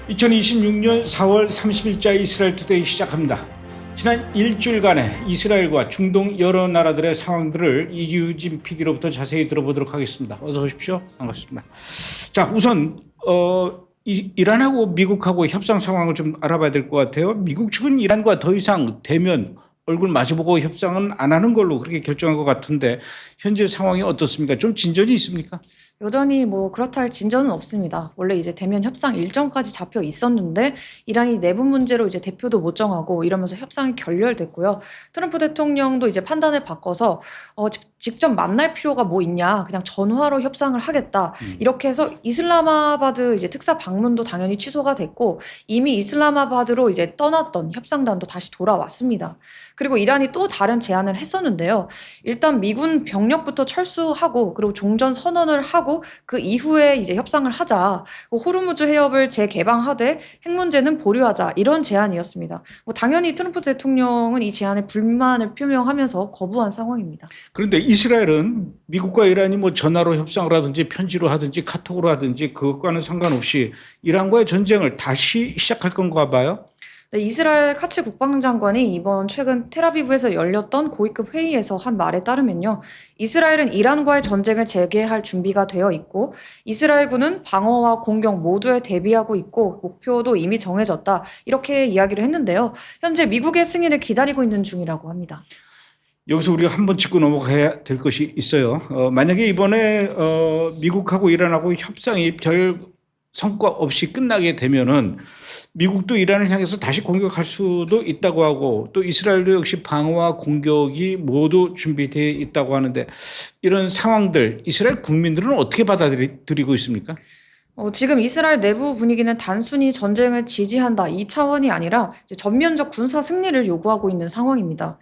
2026년 4월 30일자 이스라엘 투데이 시작합니다. 지난 일주일간의 이스라엘과 중동 여러 나라들의 상황들을 이규진 PD로부터 자세히 들어보도록 하겠습니다. 어서 오십시오. 반갑습니다. 자, 우선 이란하고 미국하고 협상 상황을 좀 알아봐야 될 것 같아요. 미국 측은 이란과 더 이상 대면 얼굴 마주보고 협상은 안 하는 걸로 그렇게 결정한 것 같은데 현재 상황이 어떻습니까? 좀 진전이 있습니까? 여전히 그렇다 할 진전은 없습니다. 원래 이제 대면 협상 일정까지 잡혀 있었는데 이란이 내부 문제로 이제 대표도 못 정하고 이러면서 협상이 결렬됐고요. 트럼프 대통령도 이제 판단을 바꿔서 직접 만날 필요가 뭐 있냐, 그냥 전화로 협상을 하겠다. 이렇게 해서 이슬라마바드 이제 특사 방문도 당연히 취소가 됐고 이미 이슬라마바드로 이제 떠났던 협상단도 다시 돌아왔습니다. 그리고 이란이 또 다른 제안을 했었는데요. 일단 미군 병력부터 철수하고 그리고 종전 선언을 하고 그 이후에 이제 협상을 하자. 호르무즈 해협을 재개방하되 핵 문제는 보류하자. 이런 제안이었습니다. 당연히 트럼프 대통령은 이 제안에 불만을 표명하면서 거부한 상황입니다. 그런데 이스라엘은 미국과 이란이 전화로 협상을 하든지 편지로 하든지 카톡으로 하든지 그것과는 상관없이 이란과의 전쟁을 다시 시작할 건가 봐요. 네, 이스라엘 카츠 국방장관이 이번 최근 텔아비브에서 열렸던 고위급 회의에서 한 말에 따르면요. 이스라엘은 이란과의 전쟁을 재개할 준비가 되어 있고 이스라엘군은 방어와 공격 모두에 대비하고 있고 목표도 이미 정해졌다. 이렇게 이야기를 했는데요. 현재 미국의 승인을 기다리고 있는 중이라고 합니다. 여기서 우리가 한번 짚고 넘어가야 될 것이 있어요. 만약에 이번에 미국하고 이란하고 협상이 별 성과 없이 끝나게 되면은 미국도 이란을 향해서 다시 공격할 수도 있다고 하고 또 이스라엘도 역시 방어와 공격이 모두 준비되어 있다고 하는데 이런 상황들 이스라엘 국민들은 어떻게 받아들이고 있습니까? 지금 이스라엘 내부 분위기는 단순히 전쟁을 지지한다 이 차원이 아니라 이제 전면적 군사 승리를 요구하고 있는 상황입니다.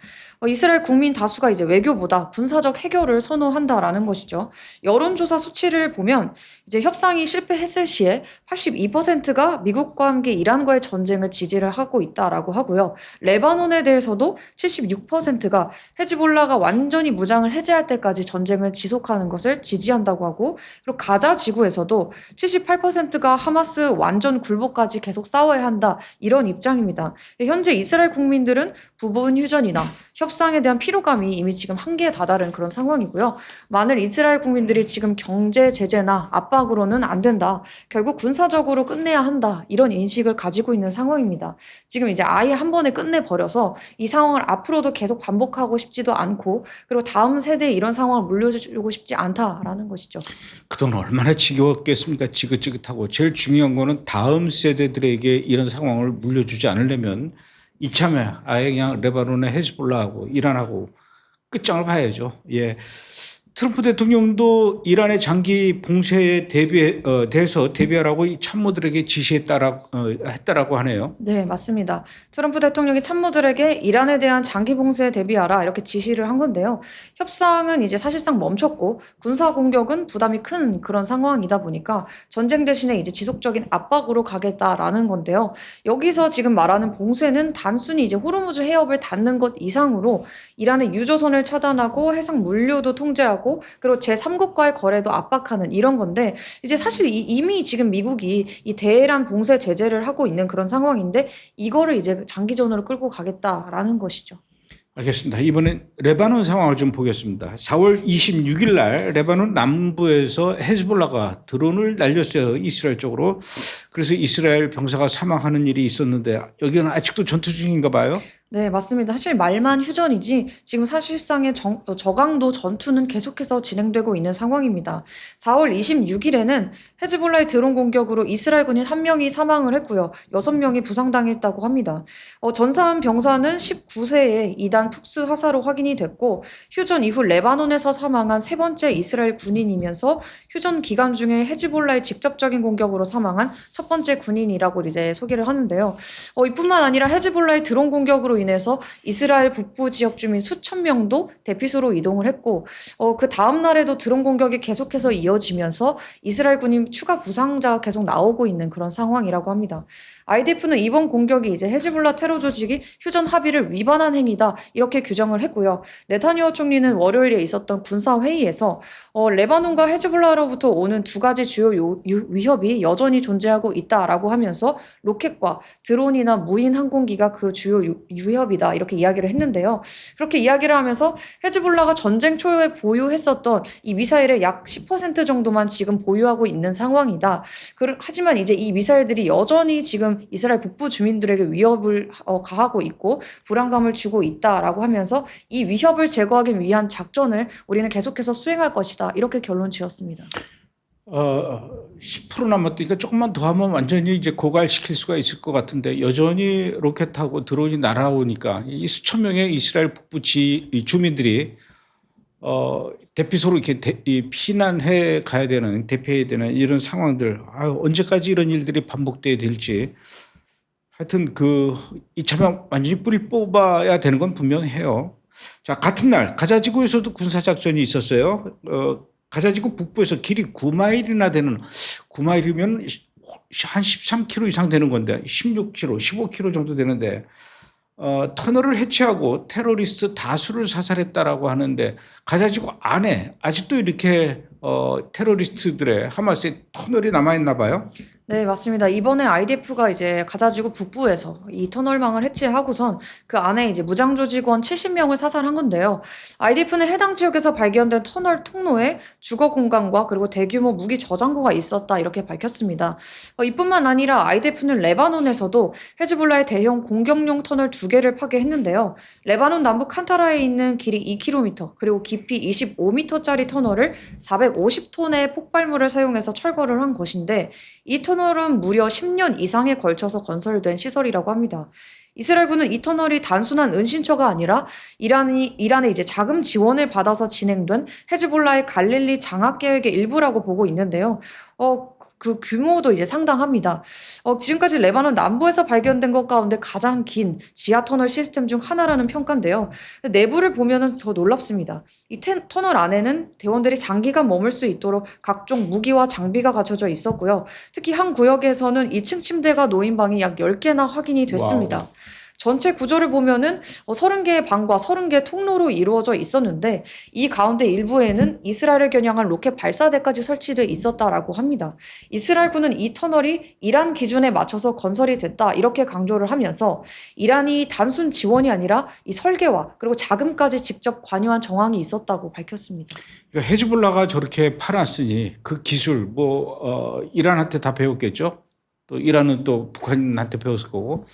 이스라엘 국민 다수가 이제 외교보다 군사적 해결을 선호한다라는 것이죠. 여론조사 수치를 보면 이제 협상이 실패했을 시에 82%가 미국과 함께 이란과의 전쟁을 지지를 하고 있다라고 하고요. 레바논에 대해서도 76%가 헤즈볼라가 완전히 무장을 해제할 때까지 전쟁을 지속하는 것을 지지한다고 하고 그리고 가자 지구에서도 78%가 하마스 완전 굴복까지 계속 싸워야 한다 이런 입장입니다. 현재 이스라엘 국민들은 부분 휴전이나 협상에 대한 피로감이 이미 지금 한계에 다다른 그런 상황이고요. 만일 이스라엘 국민들이 지금 경제 제재나 압박으로는 안 된다. 결국 군사적으로 끝내야 한다. 이런 인식을 가지고 있는 상황입니다. 지금 이제 아예 한 번에 끝내버려서 이 상황을 앞으로도 계속 반복하고 싶지도 않고 그리고 다음 세대에 이런 상황을 물려주고 싶지 않다라는 것이죠. 그동안 얼마나 지겨웠겠습니까? 지긋지긋하고 제일 중요한 거는 다음 세대들에게 이런 상황을 물려주지 않으려면 이참에 아예 그냥 레바논의 헤즈볼라하고 이란하고 끝장을 봐야죠. 예. 트럼프 대통령도 이란의 장기 봉쇄에 대해서 대비하라고 이 참모들에게 했다라고 하네요. 네, 맞습니다. 트럼프 대통령이 참모들에게 이란에 대한 장기 봉쇄에 대비하라 이렇게 지시를 한 건데요. 협상은 이제 사실상 멈췄고 군사 공격은 부담이 큰 그런 상황이다 보니까 전쟁 대신에 이제 지속적인 압박으로 가겠다라는 건데요. 여기서 지금 말하는 봉쇄는 단순히 이제 호르무즈 해협을 닫는 것 이상으로 이란의 유조선을 차단하고 해상 물류도 통제하고 그리고 제3국과의 거래도 압박하는 이런 건데 이제 사실 이미 지금 미국이 이 대란 봉쇄 제재를 하고 있는 그런 상황인데 이거를 이제 장기전으로 끌고 가겠다라는 것이죠. 알겠습니다. 이번엔 레바논 상황을 좀 보겠습니다. 4월 26일 날 레바논 남부에서 헤즈볼라가 드론을 날렸어요. 이스라엘 쪽으로. 그래서 이스라엘 병사가 사망하는 일이 있었는데 여기는 아직도 전투 중인가 봐요. 네, 맞습니다. 사실 말만 휴전이지 지금 사실상의 저강도 전투는 계속해서 진행되고 있는 상황입니다. 4월 26일에는 헤즈볼라의 드론 공격으로 이스라엘 군인 1명이 사망을 했고요. 6명이 부상당했다고 합니다. 전사한 병사는 19세의 2단 특수 화사로 확인이 됐고 휴전 이후 레바논에서 사망한 세 번째 이스라엘 군인이면서 휴전 기간 중에 헤즈볼라의 직접적인 공격으로 사망한 첫 번째 군인이라고 이제 소개를 하는데요. 이뿐만 아니라 헤즈볼라의 드론 공격으로 인해서 이스라엘 북부 지역 주민 수천 명도 대피소로 이동을 했고 그 다음 날에도 드론 공격이 계속해서 이어지면서 이스라엘 군인 추가 부상자가 계속 나오고 있는 그런 상황이라고 합니다. IDF는 이번 공격이 이제 헤즈볼라 테러 조직이 휴전 합의를 위반한 행위다 이렇게 규정을 했고요. 네타냐후 총리는 월요일에 있었던 군사 회의에서 레바논과 헤즈볼라로부터 오는 두 가지 주요 위협이 여전히 존재하고 있다라고 하면서 로켓과 드론이나 무인 항공기가 그 주요 위협이다 이렇게 이야기를 했는데요. 그렇게 이야기를 하면서 헤즈볼라가 전쟁 초에 보유했었던 이 미사일의 약 10% 정도만 지금 보유하고 있는 상황이다. 하지만 이제 이 미사일들이 여전히 지금 이스라엘 북부 주민들에게 위협을 가하고 있고 불안감을 주고 있다라고 하면서 이 위협을 제거하기 위한 작전을 우리는 계속해서 수행할 것이다. 이렇게 결론 지었습니다. 10% 남았으니까 조금만 더 하면 완전히 이제 고갈시킬 수가 있을 것 같은데 여전히 로켓하고 드론이 날아오니까 이 수천 명의 이스라엘 북부 주민들이 대피소로 이렇게 피난해 가야 되는, 대피해야 되는 이런 상황들, 언제까지 이런 일들이 반복돼야 될지. 하여튼 이참에 완전히 뿌리 뽑아야 되는 건 분명해요. 자, 같은 날 가자지구에서도 군사작전이 있었어요. 가자지구 북부에서 길이 9마일이나 되는, 9마일이면 한 13km 이상 되는 건데, 16km, 15km 정도 되는데, 터널을 해체하고 테러리스트 다수를 사살했다라고 하는데 가자지구 안에 아직도 이렇게 테러리스트들의 하마스의 터널이 남아있나 봐요. 네, 맞습니다. 이번에 IDF가 이제 가자지구 북부에서 이 터널망을 해체하고선 그 안에 이제 무장조직원 70명을 사살한 건데요. IDF는 해당 지역에서 발견된 터널 통로에 주거 공간과 그리고 대규모 무기 저장고가 있었다 이렇게 밝혔습니다. 이뿐만 아니라 IDF는 레바논에서도 헤즈볼라의 대형 공격용 터널 2개를 파괴했는데요. 레바논 남부 칸타라에 있는 길이 2km 그리고 깊이 25m짜리 터널을 450톤의 폭발물을 사용해서 철거를 한 것인데 이 터널은 무려 10년 이상에 걸쳐서 건설된 시설이라고 합니다. 이스라엘군은 이 터널이 단순한 은신처가 아니라 이란의 이제 자금 지원을 받아서 진행된 헤즈볼라의 갈릴리 장악 계획의 일부라고 보고 있는데요. 그 규모도 이제 상당합니다. 지금까지 레바논 남부에서 발견된 것 가운데 가장 긴 지하 터널 시스템 중 하나라는 평가인데요. 내부를 보면은 더 놀랍습니다. 이 터널 안에는 대원들이 장기간 머물 수 있도록 각종 무기와 장비가 갖춰져 있었고요. 특히 한 구역에서는 2층 침대가 놓인 방이 약 10개나 확인이 됐습니다. 와우. 전체 구조를 보면은 30개의 방과 30개의 통로로 이루어져 있었는데 이 가운데 일부에는 이스라엘을 겨냥한 로켓 발사대까지 설치돼 있었다라고 합니다. 이스라엘군은 이 터널이 이란 기준에 맞춰서 건설이 됐다 이렇게 강조를 하면서 이란이 단순 지원이 아니라 이 설계와 그리고 자금까지 직접 관여한 정황이 있었다고 밝혔습니다. 그러니까 헤즈볼라가 저렇게 파놨으니 그 기술 이란한테 다 배웠겠죠. 또 이란은 또 북한한테 배웠을 거고.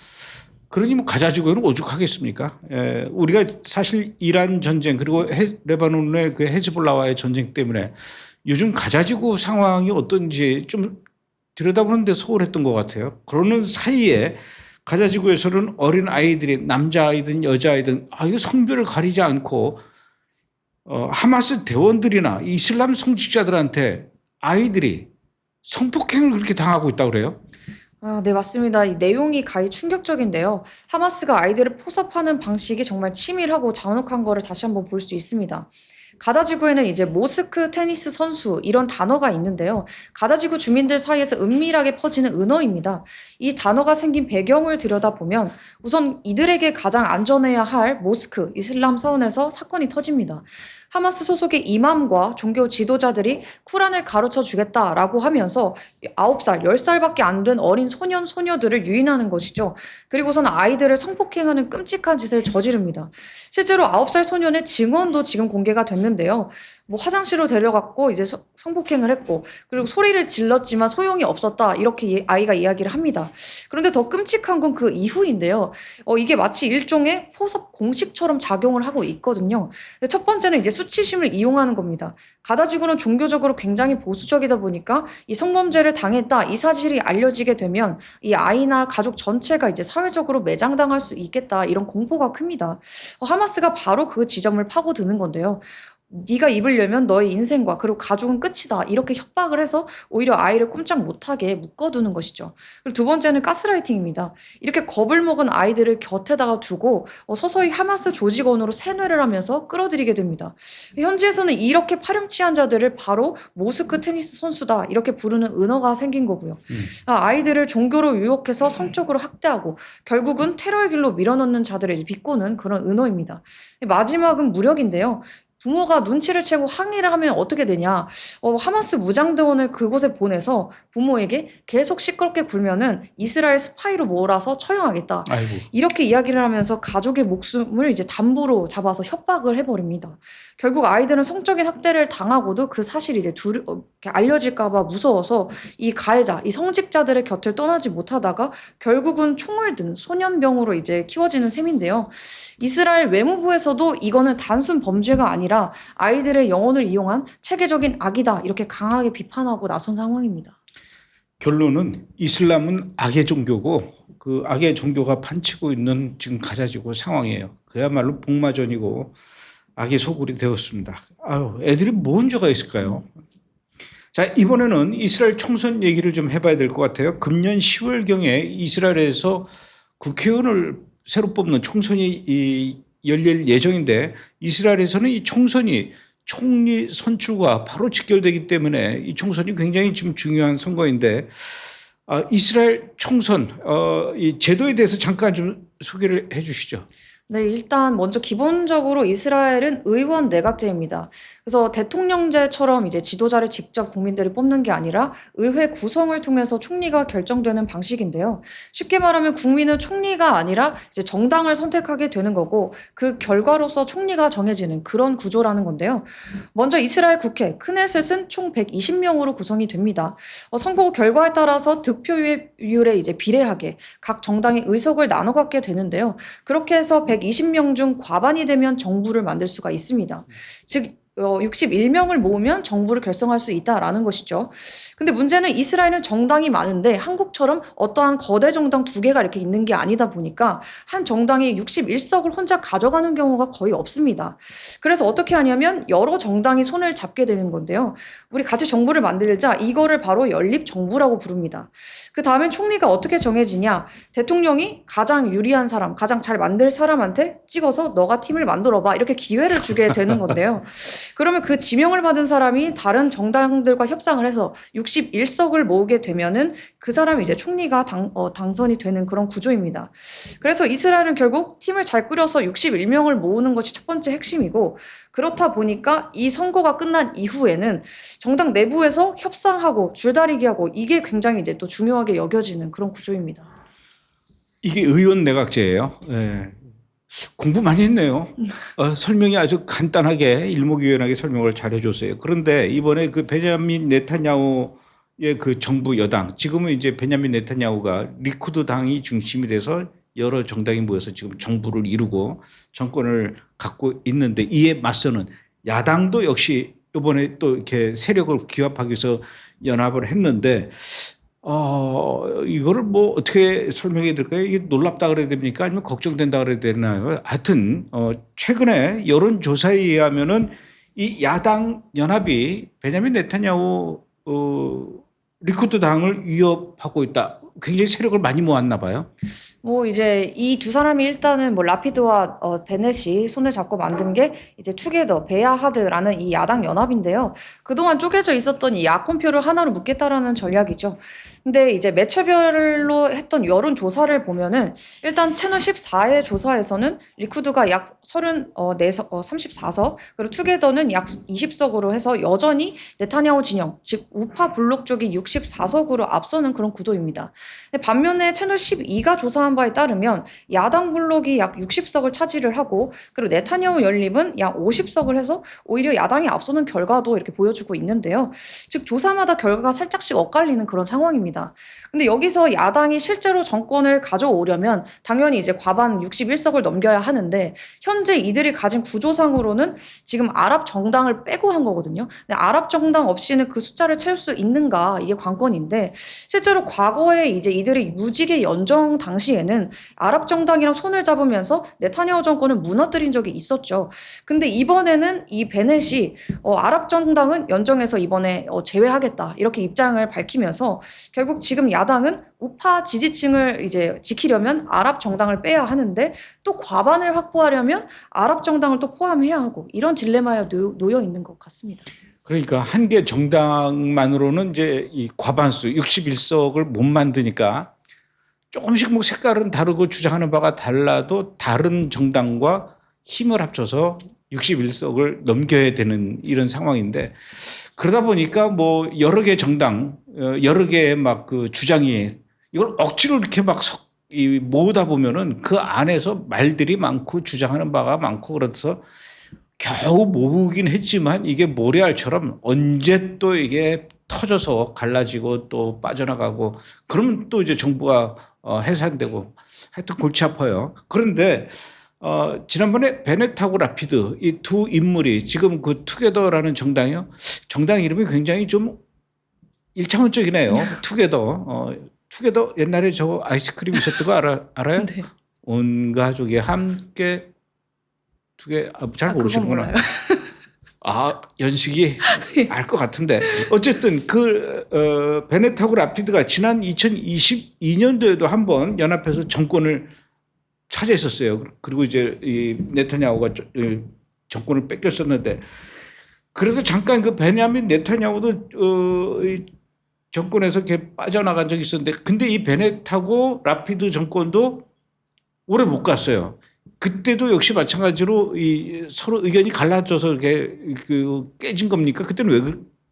그러니 가자지구에는 오죽하겠습니까? 우리가 사실 이란 전쟁 그리고 레바논의 그 헤즈볼라와의 전쟁 때문에 요즘 가자지구 상황이 어떤지 좀 들여다보는데 소홀했던 것 같아요. 그러는 사이에 가자지구에서는 어린 아이들이 남자아이든 여자아이든 이거 성별을 가리지 않고 하마스 대원들이나 이슬람 성직자들한테 아이들이 성폭행을 그렇게 당하고 있다고 그래요? 네, 맞습니다. 이 내용이 가히 충격적인데요. 하마스가 아이들을 포섭하는 방식이 정말 치밀하고 잔혹한 거를 다시 한번 볼 수 있습니다. 가자지구에는 이제 모스크 테니스 선수 이런 단어가 있는데요. 가자지구 주민들 사이에서 은밀하게 퍼지는 은어입니다. 이 단어가 생긴 배경을 들여다보면 우선 이들에게 가장 안전해야 할 모스크, 이슬람 사원에서 사건이 터집니다. 하마스 소속의 이맘과 종교 지도자들이 쿠란을 가르쳐 주겠다라고 하면서 9살, 10살밖에 안 된 어린 소년, 소녀들을 유인하는 것이죠. 그리고선 아이들을 성폭행하는 끔찍한 짓을 저지릅니다. 실제로 9살 소년의 증언도 지금 공개가 됐는데요. 화장실로 데려갔고 이제 성폭행을 했고 그리고 소리를 질렀지만 소용이 없었다 이렇게 아이가 이야기를 합니다. 그런데 더 끔찍한 건 그 이후인데요. 이게 마치 일종의 포섭 공식처럼 작용을 하고 있거든요. 첫 번째는 이제 수치심을 이용하는 겁니다. 가자지구는 종교적으로 굉장히 보수적이다 보니까 이 성범죄를 당했다 이 사실이 알려지게 되면 이 아이나 가족 전체가 이제 사회적으로 매장당할 수 있겠다 이런 공포가 큽니다. 하마스가 바로 그 지점을 파고드는 건데요. 네가 입을 열면 너의 인생과 그리고 가족은 끝이다. 이렇게 협박을 해서 오히려 아이를 꼼짝 못하게 묶어두는 것이죠. 그리고 두 번째는 가스라이팅입니다. 이렇게 겁을 먹은 아이들을 곁에다가 두고 서서히 하마스 조직원으로 세뇌를 하면서 끌어들이게 됩니다. 현지에서는 이렇게 파렴치한 자들을 바로 모스크 테니스 선수다 이렇게 부르는 은어가 생긴 거고요. 아이들을 종교로 유혹해서 성적으로 학대하고 결국은 테러의 길로 밀어넣는 자들을 이제 비꼬는 그런 은어입니다. 마지막은 무력인데요. 부모가 눈치를 채고 항의를 하면 어떻게 되냐? 하마스 무장대원을 그곳에 보내서 부모에게 계속 시끄럽게 굴면은 이스라엘 스파이로 몰아서 처형하겠다. 아이고. 이렇게 이야기를 하면서 가족의 목숨을 이제 담보로 잡아서 협박을 해버립니다. 결국 아이들은 성적인 학대를 당하고도 그 사실이 이제 이렇게 알려질까봐 무서워서 이 가해자, 이 성직자들의 곁을 떠나지 못하다가 결국은 총을 든 소년병으로 이제 키워지는 셈인데요. 이스라엘 외무부에서도 이거는 단순 범죄가 아니라 아이들의 영혼을 이용한 체계적인 악이다 이렇게 강하게 비판하고 나선 상황입니다. 결론은 이슬람은 악의 종교고 그 악의 종교가 판치고 있는 지금 가자지구 상황이에요. 그야말로 복마전이고 악의 소굴이 되었습니다. 아유, 애들이 뭔 죄가 있을까요? 자, 이번에는 이스라엘 총선 얘기를 좀 해봐야 될 것 같아요. 금년 10월경에 이스라엘에서 국회의원을 새로 뽑는 총선이 열릴 예정인데 이스라엘에서는 이 총선이 총리 선출과 바로 직결되기 때문에 이 총선이 굉장히 지금 중요한 선거인데 이스라엘 총선 이 제도에 대해서 잠깐 좀 소개를 해 주시죠. 네, 일단 먼저 기본적으로 이스라엘은 의원 내각제입니다. 그래서 대통령제처럼 이제 지도자를 직접 국민들이 뽑는 게 아니라 의회 구성을 통해서 총리가 결정되는 방식인데요. 쉽게 말하면 국민은 총리가 아니라 이제 정당을 선택하게 되는 거고 그 결과로서 총리가 정해지는 그런 구조라는 건데요. 먼저 이스라엘 국회 크네셋은 총 120명으로 구성이 됩니다. 선거 결과에 따라서 득표율에 이제 비례하게 각 정당의 의석을 나눠 갖게 되는데요. 그렇게 해서 120명 중 과반이 되면 정부를 만들 수가 있습니다. 즉 61명을 모으면 정부를 결성할 수 있다라는 것이죠. 근데 문제는 이스라엘은 정당이 많은데 한국처럼 어떠한 거대 정당 두 개가 이렇게 있는 게 아니다 보니까 한 정당이 61석을 혼자 가져가는 경우가 거의 없습니다. 그래서 어떻게 하냐면 여러 정당이 손을 잡게 되는 건데요. 우리 같이 정부를 만들자 이거를 바로 연립정부라고 부릅니다. 그 다음에 총리가 어떻게 정해지냐? 대통령이 가장 유리한 사람, 가장 잘 만들 사람한테 찍어서 너가 팀을 만들어봐 이렇게 기회를 주게 되는 건데요. 그러면 그 지명을 받은 사람이 다른 정당들과 협상을 해서 61석을 모으게 되면은 그 사람이 이제 총리가 당선이 되는 그런 구조입니다. 그래서 이스라엘은 결국 팀을 잘 꾸려서 61명을 모으는 것이 첫 번째 핵심이고 그렇다 보니까 이 선거가 끝난 이후에는 정당 내부에서 협상하고 줄다리기하고 이게 굉장히 이제 또 중요하게 여겨지는 그런 구조입니다. 이게 의원 내각제예요. 네. 공부 많이 했네요. 설명이 아주 간단하게 일목요연하게 설명을 잘 해줬어요. 그런데 이번에 그 베냐민 네타냐후의 그 정부 여당 지금은 이제 베냐민 네타냐후가 리쿠드 당이 중심이 돼서 여러 정당이 모여서 지금 정부를 이루고 정권을 갖고 있는데 이에 맞서는 야당도 역시 이번에 또 이렇게 세력을 규합하기 위해서 연합을 했는데 이거를 뭐 어떻게 설명해야 될까요? 이게 놀랍다 그래야 됩니까? 아니면 걱정된다 그래야 되나요? 하여튼, 최근에 여론조사에 의하면은 이 야당 연합이 베냐민 네타냐후, 리쿠드 당을 위협하고 있다. 굉장히 세력을 많이 모았나 봐요. 뭐 이제 이 두 사람이 일단은 뭐 라피드와 베넷이 손을 잡고 만든 게 이제 투게더 베야하드라는 이 야당 연합인데요. 그동안 쪼개져 있었던 이 야권표를 하나로 묶겠다라는 전략이죠. 근데 이제 매체별로 했던 여론 조사를 보면은 일단 채널 14의 조사에서는 리쿠드가 약 34석 그리고 투게더는 약 20석으로 해서 여전히 네타냐후 진영 즉 우파 블록 쪽이 64석으로 앞서는 그런 구도입니다. 근데 반면에 채널 12가 조사한 바에 따르면 야당 블록이 약 60석을 차지를 하고 그리고 네타냐후 연립은 약 50석을 해서 오히려 야당이 앞서는 결과도 이렇게 보여주고 있는데요. 즉 조사마다 결과가 살짝씩 엇갈리는 그런 상황입니다. 근데 여기서 야당이 실제로 정권을 가져오려면 당연히 이제 과반 61석을 넘겨야 하는데 현재 이들이 가진 구조상으로는 지금 아랍 정당을 빼고 한 거거든요. 근데 아랍 정당 없이는 그 숫자를 채울 수 있는가 이게 관건인데 실제로 과거에 이제 이들이 무지개 연정 당시에는 아랍 정당이랑 손을 잡으면서 네타냐후 정권을 무너뜨린 적이 있었죠. 근데 이번에는 이 베넷이 아랍 정당은 연정에서 이번에 제외하겠다 이렇게 입장을 밝히면서 결국 지금 야당은 우파 지지층을 이제 지키려면 아랍 정당을 빼야 하는데 또 과반을 확보하려면 아랍 정당을 또 포함해야 하고 이런 딜레마에 놓여 있는 것 같습니다. 그러니까 한 개 정당만으로는 이제 이 과반수 61석을 못 만드니까 조금씩 뭐 색깔은 다르고 주장하는 바가 달라도 다른 정당과 힘을 합쳐서 61석을 넘겨야 되는 이런 상황인데 그러다 보니까 뭐 여러 개 정당, 여러 개의 막 그 주장이 이걸 억지로 이렇게 막 모으다 보면은 그 안에서 말들이 많고 주장하는 바가 많고 그래서 겨우 모으긴 했지만 이게 모래알처럼 언제 또 이게 터져서 갈라지고 또 빠져나가고 그러면 또 이제 정부가 해산되고 하여튼 골치 아파요. 그런데 지난번에 베넷하고 라피드 이 두 인물이 지금 그 투게더라는 정당이요. 정당 이름이 굉장히 좀 일차원적이네요. 투게더. 투게더 옛날에 저 아이스크림 있었던 거 알아요? 네. 온 가족이 함께 잘 모르시는구나. 연식이 알 것 같은데 어쨌든 베넷하고 라피드가 지난 2022년도에도 한번 연합해서 정권을 차지했었어요. 그리고 이제 이 네타냐후가 정권을 뺏겼었는데 그래서 잠깐 그 베냐민 네타냐후도 정권에서 이렇게 빠져나간 적이 있었는데 근데 이 베넷하고 라피드 정권도 오래 못 갔어요. 그때도 역시 마찬가지로 서로 의견이 갈라져서 이렇게 깨진 겁니까? 그때는 왜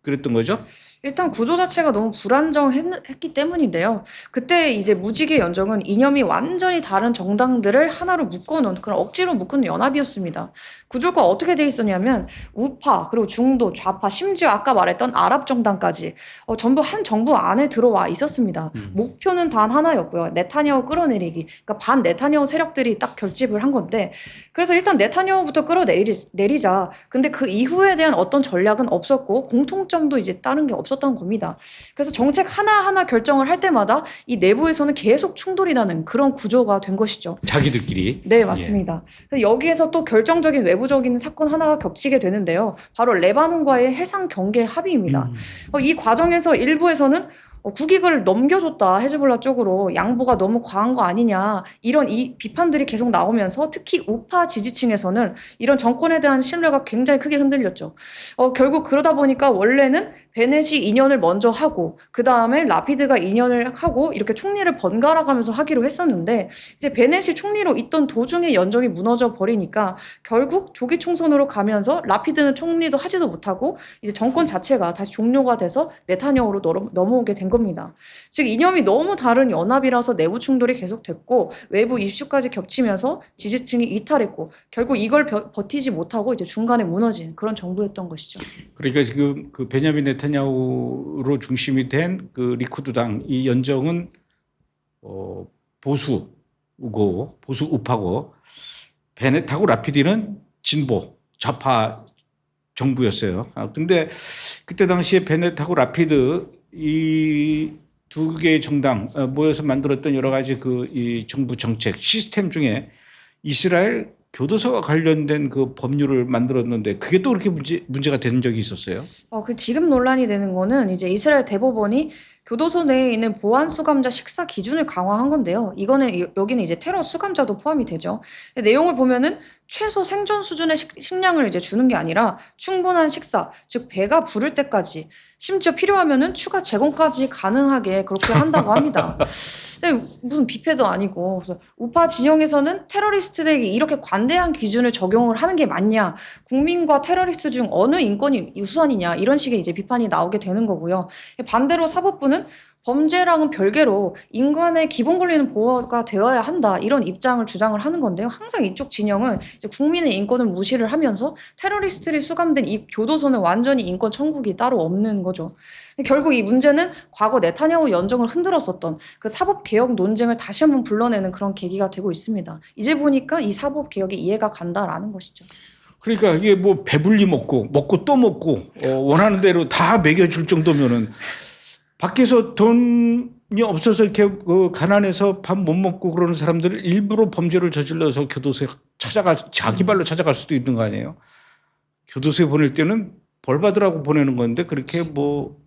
그랬던 거죠? 일단 구조 자체가 너무 불안정했기 때문인데요. 그때 이제 무지개 연정은 이념이 완전히 다른 정당들을 하나로 묶어놓은 그런 억지로 묶은 연합이었습니다. 구조가 어떻게 돼 있었냐면 우파 그리고 중도 좌파 심지어 아까 말했던 아랍 정당까지 전부 한 정부 안에 들어와 있었습니다. 목표는 단 하나였고요. 네타냐후 끌어내리기. 그러니까 반 네타냐후 세력들이 딱 결집을 한 건데 그래서 일단 네타냐후부터 끌어내리자. 근데 그 이후에 대한 어떤 전략은 없었고 공통점도 이제 다른 게 없었던 겁니다. 그래서 정책 하나하나 결정을 할 때마다 이 내부에서는 계속 충돌이 나는 그런 구조가 된 것이죠. 자기들끼리. 네, 맞습니다. 그래서 여기에서 또 결정적인 외부적인 사건 하나가 겹치게 되는데요. 바로 레바논과의 해상 경계 합의입니다. 이 과정에서 일부에서는 국익을 넘겨줬다 헤즈볼라 쪽으로 양보가 너무 과한 거 아니냐 이런 비판들이 계속 나오면서 특히 우파 지지층에서는 이런 정권에 대한 신뢰가 굉장히 크게 흔들렸죠. 결국 그러다 보니까 원래는 베넷이 인연을 먼저 하고 그 다음에 라피드가 인연을 하고 이렇게 총리를 번갈아 가면서 하기로 했었는데 이제 베넷이 총리로 있던 도중에 연정이 무너져 버리니까 결국 조기 총선으로 가면서 라피드는 총리도 하지도 못하고 이제 정권 자체가 다시 종료가 돼서 네타냐후로 넘어오게 된 겁니다. 즉 이념이 너무 다른 연합이라서 내부 충돌이 계속됐고 외부 이슈까지 겹치면서 지지층이 이탈했고 결국 이걸 버티지 못하고 이제 중간에 무너진 그런 정부였던 것이죠. 그러니까 지금 그 베냐민 네타냐후로 중심이 된 그 리쿠드당 이 연정은 보수 우파고 베넷하고 라피드는 진보 좌파 정부였어요. 근데 그때 당시에 베넷하고 라피드 이 두 개의 정당 모여서 만들었던 여러 가지 이 정부 정책 시스템 중에 이스라엘 교도소와 관련된 그 법률을 만들었는데 그게 또 그렇게 문제가 된 적이 있었어요. 지금 논란이 되는 거는 이제 이스라엘 대법원이 교도소 내에 있는 보안 수감자 식사 기준을 강화한 건데요. 여기는 이제 테러 수감자도 포함이 되죠. 내용을 보면은 최소 생존 수준의 식량을 이제 주는 게 아니라 충분한 식사, 즉 배가 부를 때까지 심지어 필요하면은 추가 제공까지 가능하게 그렇게 한다고 합니다. 근데 무슨 뷔페도 아니고 그래서 우파 진영에서는 테러리스트들에게 이렇게 관대한 기준을 적용을 하는 게 맞냐, 국민과 테러리스트 중 어느 인권이 우선이냐 이런 식의 이제 비판이 나오게 되는 거고요. 반대로 사법부는 범죄랑은 별개로 인간의 기본 권리는 보호가 되어야 한다 이런 입장을 주장을 하는 건데요. 항상 이쪽 진영은 이제 국민의 인권을 무시를 하면서 테러리스트들이 수감된 이 교도소는 완전히 인권 천국이 따로 없는 거죠. 결국 이 문제는 과거 네타냐후 연정을 흔들었었던 그 사법 개혁 논쟁을 다시 한번 불러내는 그런 계기가 되고 있습니다. 이제 보니까 이 사법 개혁이 이해가 간다라는 것이죠. 그러니까 이게 뭐 배불리 먹고 또 먹고 원하는 대로 다 먹여줄 정도면은 밖에서 돈이 없어서 이렇게 가난해서 밥 못 먹고 그러는 사람들을 일부러 범죄를 저질러서 교도소에 자기 발로 찾아갈 수도 있는 거 아니에요. 교도소에 보낼 때는 벌 받으라고 보내는 건데 그렇게 뭐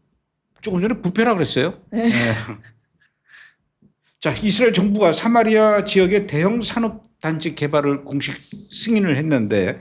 조금 전에 부패라 그랬어요. 네. 네. 자, 이스라엘 정부가 사마리아 지역의 대형 산업단지 개발을 공식 승인을 했는데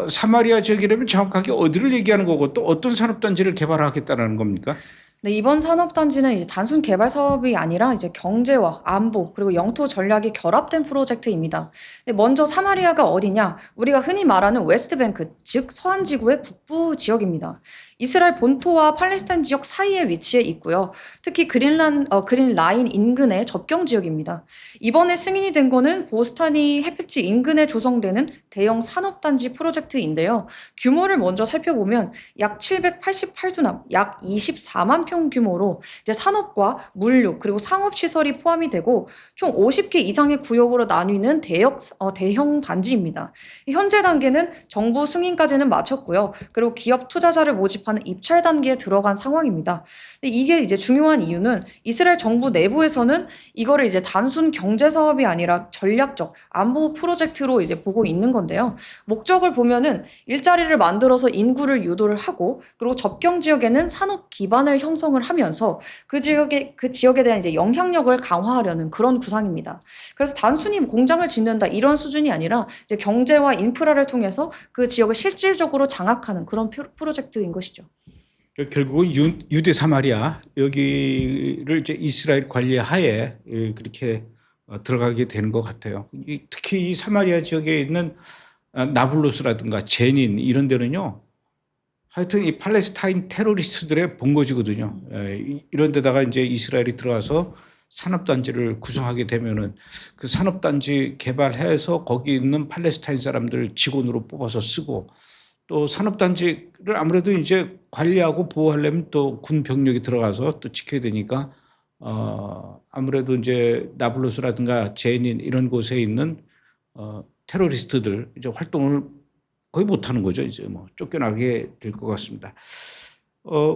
사마리아 지역이라면 정확하게 어디를 얘기하는 거고 또 어떤 산업단지를 개발하겠다는 겁니까? 네, 이번 산업단지는 이제 단순 개발 사업이 아니라 이제 경제와 안보 그리고 영토 전략이 결합된 프로젝트입니다. 네, 먼저 사마리아가 어디냐? 우리가 흔히 말하는 웨스트뱅크, 즉 서한 지구의 북부 지역입니다. 이스라엘 본토와 팔레스타인 지역 사이에 위치해 있고요. 특히 그린 라인 인근의 접경 지역입니다. 이번에 승인이 된 거는 보스타니 햇빛이 인근에 조성되는 대형 산업단지 프로젝트인데요. 규모를 먼저 살펴보면 약 788두남, 약 24만 평 규모로 이제 산업과 물류 그리고 상업 시설이 포함이 되고 총 50개 이상의 구역으로 나뉘는 대형 단지입니다. 현재 단계는 정부 승인까지는 마쳤고요. 그리고 기업 투자자를 모집하는 입찰 단계에 들어간 상황입니다. 근데 이게 이제 중요한 이유는 이스라엘 정부 내부에서는 이거를 이제 단순 경제 사업이 아니라 전략적 안보 프로젝트로 이제 보고 있는 건데요. 목적을 보면은 일자리를 만들어서 인구를 유도를 하고 그리고 접경 지역에는 산업 기반을 형성을 하면서 그 지역에 대한 이제 영향력을 강화하려는 그런 구상입니다. 그래서 단순히 공장을 짓는다 이런 수준이 아니라 이제 경제와 인프라를 통해서 그 지역을 실질적으로 장악하는 그런 프로젝트인 것이죠. 결국은 유대 사마리아 여기를 이제 이스라엘 관리 하에 그렇게 들어가게 되는 것 같아요. 특히 이 사마리아 지역에 있는 나블루스라든가 제닌 이런 데는요. 하여튼 이 팔레스타인 테러리스트들의 본거지거든요. 이런 데다가 이제 이스라엘이 들어가서 산업단지를 구성하게 되면은 그 산업단지 개발해서 거기 있는 팔레스타인 사람들 직원으로 뽑아서 쓰고 또 산업단지를 아무래도 이제 관리하고 보호하려면 또 군 병력이 들어가서 또 지켜야 되니까 아무래도 이제 나블루스라든가 제닌 이런 곳에 있는 테러리스트들 이제 활동을 거의 못하는 거죠. 이제 뭐 쫓겨나게 될 것 같습니다.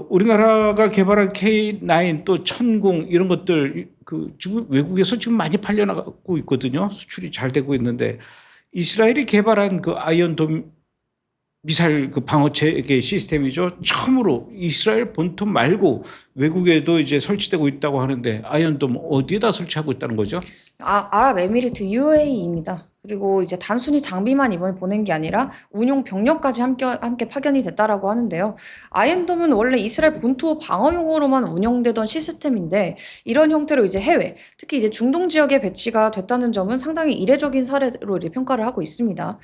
우리나라가 개발한 K9 또 천궁 이런 것들 지금 외국에서 지금 많이 팔려나가고 있거든요. 수출이 잘 되고 있는데 이스라엘이 개발한 그 아이언돔 미사일 그 방어 체계 시스템이죠. 처음으로 이스라엘 본토 말고 외국에도 이제 설치되고 있다고 하는데 아이언돔 어디에다 설치하고 있다는 거죠? 아랍에미리트 UAE입니다. 그리고 이제 단순히 장비만 이번에 보낸 게 아니라 운용 병력까지 함께 파견이 됐다라고 하는데요. 아이언돔은 원래 이스라엘 본토 방어용으로만 운영되던 시스템인데 이런 형태로 이제 해외, 특히 이제 중동 지역에 배치가 됐다는 점은 상당히 이례적인 사례로 이제 평가를 하고 있습니다.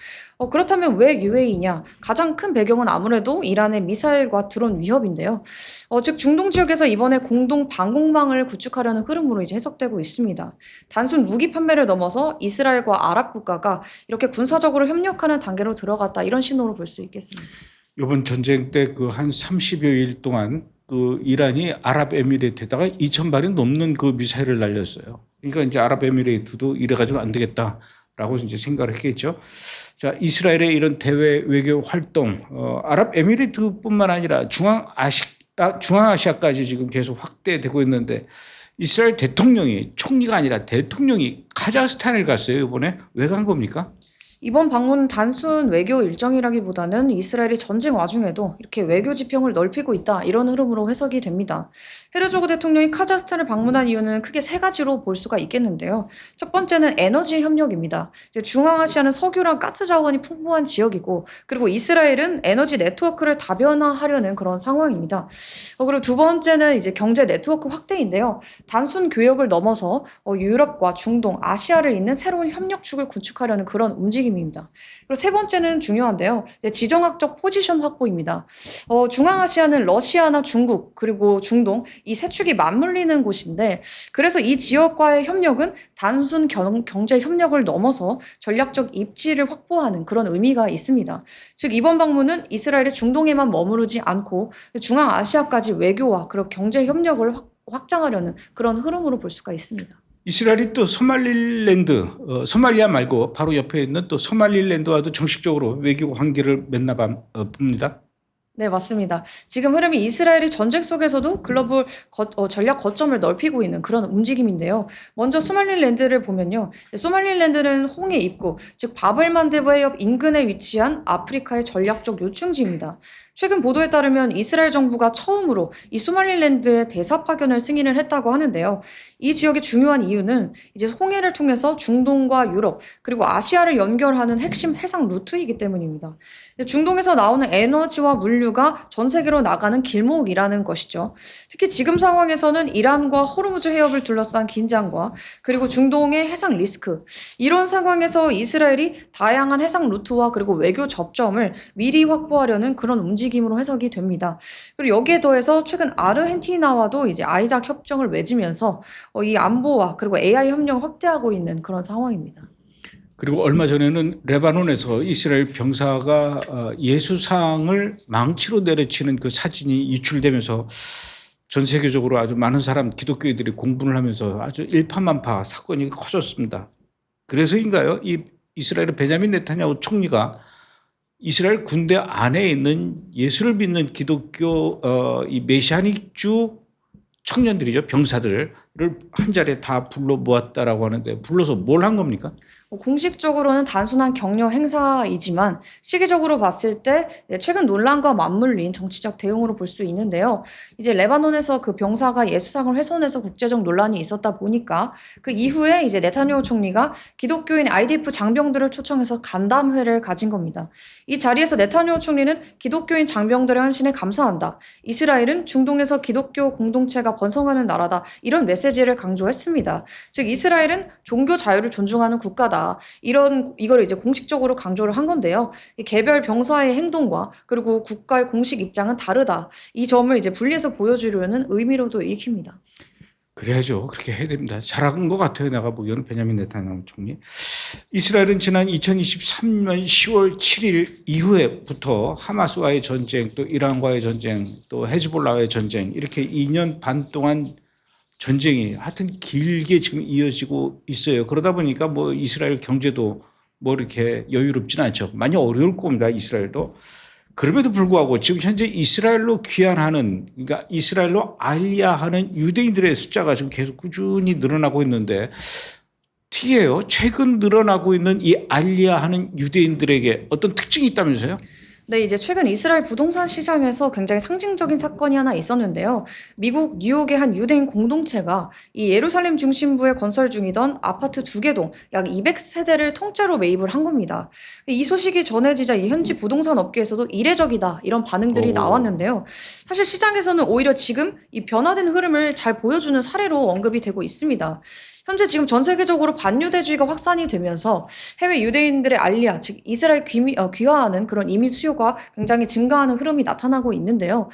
그렇다면 왜 UAE냐? 가장 큰 배경은 아무래도 이란의 미사일과 드론 위협인데요. 즉 중동 지역에서 이번에 공동 방공망을 구축하려는 흐름으로 이제 해석되고 있습니다. 단순 무기 판매를 넘어서 이스라엘과 아랍 국가가 이렇게 군사적으로 협력하는 단계로 들어갔다 이런 신호로 볼 수 있겠습니다. 이번 전쟁 때 그 한 30여일 동안 그 이란이 아랍에미레이트에다가 2,000발이 넘는 그 미사일을 날렸어요. 그러니까 이제 아랍에미레이트도 이래가지고 안 되겠다라고 이제 생각을 했겠죠. 자, 이스라엘의 이런 대외 외교 활동, 아랍에미레이트뿐만 아니라 중앙아시아까지 지금 계속 확대되고 있는데 이스라엘 대통령이 총리가 아니라 대통령이 카자흐스탄을 갔어요. 이번에 왜 간 겁니까? 이번 방문은 단순 외교 일정이라기보다는 이스라엘이 전쟁 와중에도 이렇게 외교 지평을 넓히고 있다 이런 흐름으로 해석이 됩니다. 헤르조그 대통령이 카자흐스탄을 방문한 이유는 크게 세 가지로 볼 수가 있겠는데요. 첫 번째는 에너지 협력입니다. 중앙아시아는 석유랑 가스 자원이 풍부한 지역이고 그리고 이스라엘은 에너지 네트워크를 다변화하려는 그런 상황입니다. 그리고 두 번째는 이제 경제 네트워크 확대인데요. 단순 교역을 넘어서 유럽과 중동, 아시아를 잇는 새로운 협력축을 구축하려는 그런 움직임입니다. 그리고 세 번째는 중요한데요. 지정학적 포지션 확보입니다. 중앙아시아는 러시아나 중국 그리고 중동 이 세 축이 맞물리는 곳인데 그래서 이 지역과의 협력은 단순 경제 협력을 넘어서 전략적 입지를 확보하는 그런 의미가 있습니다. 즉 이번 방문은 이스라엘이 중동에만 머무르지 않고 중앙아시아까지 외교와 그리고 경제 협력을 확장하려는 그런 흐름으로 볼 수가 있습니다. 이스라엘이 또 소말릴랜드, 소말리아 말고 바로 옆에 있는 또 소말릴랜드와도 정식적으로 외교 관계를 맺나 봅니다. 네, 맞습니다. 지금 흐름이 이스라엘이 전쟁 속에서도 글로벌 전략 거점을 넓히고 있는 그런 움직임인데요. 먼저 소말리랜드를 보면요. 소말리랜드는 홍해 입구, 즉 바벨만데브 해협 인근에 위치한 아프리카의 전략적 요충지입니다. 최근 보도에 따르면 이스라엘 정부가 처음으로 이 소말리랜드에 대사 파견을 승인을 했다고 하는데요. 이 지역의 중요한 이유는 이제 홍해를 통해서 중동과 유럽 그리고 아시아를 연결하는 핵심 해상 루트이기 때문입니다. 중동에서 나오는 에너지와 물류가 전 세계로 나가는 길목이라는 것이죠. 특히 지금 상황에서는 이란과 호르무즈 해협을 둘러싼 긴장과 그리고 중동의 해상 리스크, 이런 상황에서 이스라엘이 다양한 해상 루트와 그리고 외교 접점을 미리 확보하려는 그런 움직임으로 해석이 됩니다. 그리고 여기에 더해서 최근 아르헨티나와도 이제 아이작 협정을 맺으면서 이 안보와 그리고 AI 협력을 확대하고 있는 그런 상황입니다. 그리고 얼마 전에는 레바논에서 이스라엘 병사가 예수상을 망치로 내려치는 그 사진이 유출되면서 전 세계적으로 아주 많은 사람 기독교인들이 공분을 하면서 아주 일파만파 사건이 커졌습니다. 그래서인가요? 이 이스라엘의 베냐민 네타냐후 총리가 이스라엘 군대 안에 있는 예수를 믿는 기독교 이 메시아닉주 청년들이죠, 병사들을 한 자리에 다 불러 모았다라고 하는데, 불러서 뭘 한 겁니까? 공식적으로는 단순한 격려 행사이지만 시기적으로 봤을 때 최근 논란과 맞물린 정치적 대응으로 볼 수 있는데요. 이제 레바논에서 그 병사가 예수상을 훼손해서 국제적 논란이 있었다 보니까 그 이후에 이제 네타냐후 총리가 기독교인 IDF 장병들을 초청해서 간담회를 가진 겁니다. 이 자리에서 네타냐후 총리는 기독교인 장병들의 헌신에 감사한다. 이스라엘은 중동에서 기독교 공동체가 번성하는 나라다. 이런 메시지를 강조했습니다. 즉 이스라엘은 종교 자유를 존중하는 국가다. 이걸 이제 공식적으로 강조를 한 건데요. 이 개별 병사의 행동과 그리고 국가의 공식 입장은 다르다. 이 점을 이제 분리해서 보여주려는 의미로도 읽힙니다. 그래야죠. 그렇게 해야 됩니다. 잘한 것 같아요. 내가 보기에는 베냐민 네타냐후 총리. 이스라엘은 지난 2023년 10월 7일 이후에부터 하마스와의 전쟁, 또 이란과의 전쟁, 또 헤즈볼라와의 전쟁, 이렇게 2년 반 동안 전쟁이 하여튼 길게 지금 이어지고 있어요. 그러다 보니까 뭐 이스라엘 경제도 뭐 이렇게 여유롭지는 않죠. 많이 어려울 겁니다. 이스라엘도. 그럼에도 불구하고 지금 현재 이스라엘로 귀환하는, 그러니까 이스라엘로 알리야하는 유대인들의 숫자가 지금 계속 꾸준히 늘어나고 있는데, 특이해요. 최근 늘어나고 있는 이 알리야하는 유대인들에게 어떤 특징이 있다면서요? 네, 이제 최근 이스라엘 부동산 시장에서 굉장히 상징적인 사건이 하나 있었는데요. 미국 뉴욕의 한 유대인 공동체가 이 예루살렘 중심부에 건설 중이던 아파트 2개 동 약 200세대를 통째로 매입을 한 겁니다. 이 소식이 전해지자 이 현지 부동산 업계에서도 이례적이다, 이런 반응들이 나왔는데요. 사실 시장에서는 오히려 지금 이 변화된 흐름을 잘 보여주는 사례로 언급이 되고 있습니다. 현재 지금 전 세계적으로 반유대주의가 확산이 되면서 해외 유대인들의 알리아, 즉 이스라엘 귀화하는 그런 이민 수요가 굉장히 증가하는 흐름이 나타나고 있는데요.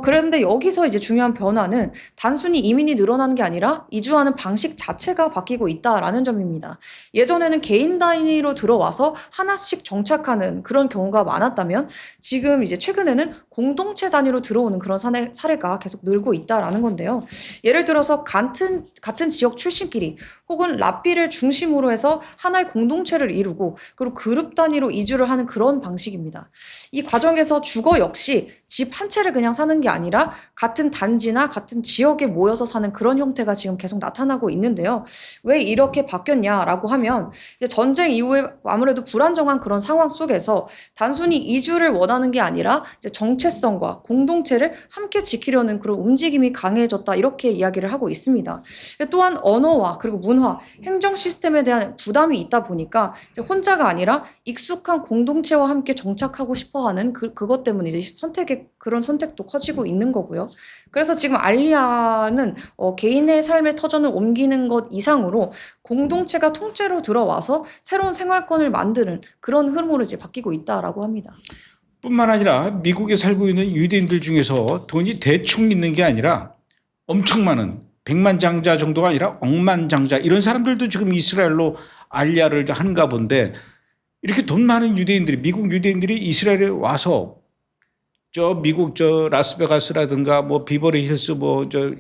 그런데 여기서 이제 중요한 변화는 단순히 이민이 늘어나는 게 아니라 이주하는 방식 자체가 바뀌고 있다라는 점입니다. 예전에는 개인 단위로 들어와서 하나씩 정착하는 그런 경우가 많았다면 지금 이제 최근에는 공동체 단위로 들어오는 그런 사례가 계속 늘고 있다라는 건데요. 예를 들어서 같은 지역 출신끼리 혹은 랍비를 중심으로 해서 하나의 공동체를 이루고 그리고 그룹 단위로 이주를 하는 그런 방식입니다. 이 과정에서 주거 역시 집 한 채를 그냥 사는 게 아니라 같은 단지나 같은 지역에 모여서 사는 그런 형태가 지금 계속 나타나고 있는데요. 왜 이렇게 바뀌었냐라고 하면 이제 전쟁 이후에 아무래도 불안정한 그런 상황 속에서 단순히 이주를 원하는 게 아니라 이제 정체성과 공동체를 함께 지키려는 그런 움직임이 강해졌다, 이렇게 이야기를 하고 있습니다. 또한 언어와 그리고 문화, 행정 시스템에 대한 부담이 있다 보니까 이제 혼자가 아니라 익숙한 공동체와 함께 정착하고 싶어하는 그것 때문에 이제 그런 선택도 커지고 있는 거고요. 그래서 지금 알리아는 개인의 삶의 터전을 옮기는 것 이상으로 공동체가 통째로 들어와서 새로운 생활권을 만드는 그런 흐름으로 이제 바뀌고 있다라고 합니다. 뿐만 아니라 미국에 살고 있는 유대인들 중에서 돈이 대충 있는 게 아니라 엄청 많은 백만장자 정도가 아니라 억만장자, 이런 사람들도 지금 이스라엘로 알리야를 하는가 본데, 이렇게 돈 많은 유대인들이, 미국 유대인들이 이스라엘에 와서 미국 라스베가스라든가 뭐 비버리 힐스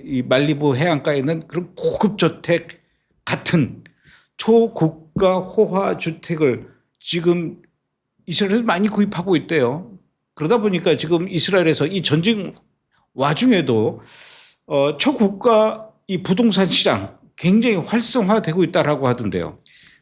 이 말리부 해안가에 있는 그런 고급 저택 같은 초고가 호화 주택을 지금 이스라엘에서 많이 구입하고 있대요. 그러다 보니까 지금 이스라엘에서 이 전쟁 와중에도 초고가 이 부동산 시장 굉장히 활성화되고 있다라고 하던데요.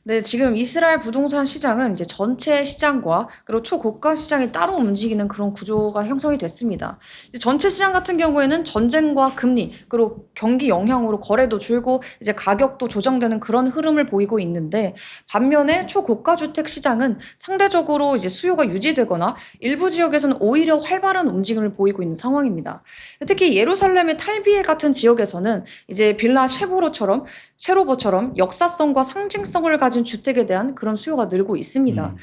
네, 지금 이스라엘 부동산 시장은 이제 전체 시장과 그리고 초고가 시장이 따로 움직이는 그런 구조가 형성이 됐습니다. 이제 전체 시장 같은 경우에는 전쟁과 금리 그리고 경기 영향으로 거래도 줄고 이제 가격도 조정되는 그런 흐름을 보이고 있는데 반면에 초고가 주택 시장은 상대적으로 이제 수요가 유지되거나 일부 지역에서는 오히려 활발한 움직임을 보이고 있는 상황입니다. 특히 예루살렘의 탈비에 같은 지역에서는 이제 빌라 쉐로버처럼 역사성과 상징성을 가진 주택에 대한 그런 수요가 늘고 있습니다.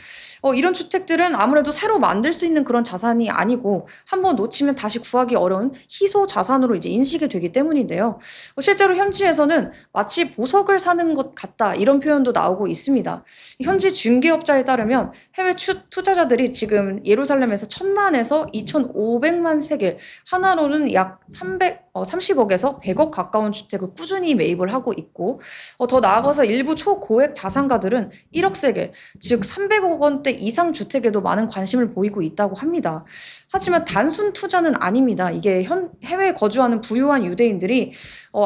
이런 주택들은 아무래도 새로 만들 수 있는 그런 자산이 아니고 한번 놓치면 다시 구하기 어려운 희소 자산으로 이제 인식이 되기 때문인데요. 실제로 현지에서는 마치 보석을 사는 것 같다 이런 표현도 나오고 있습니다. 현지 중개업자에 따르면 해외 투자자들이 지금 예루살렘에서 1,000만에서 2,500만 세겔, 한화로는 약 30억에서 100억 가까운 주택을 꾸준히 매입을 하고 있고 더 나아가서 일부 초고액 자산가들은 1억 세겔, 즉 300억 원대 이상 주택에도 많은 관심을 보이고 있다고 합니다. 하지만 단순 투자는 아닙니다. 이게 해외에 거주하는 부유한 유대인들이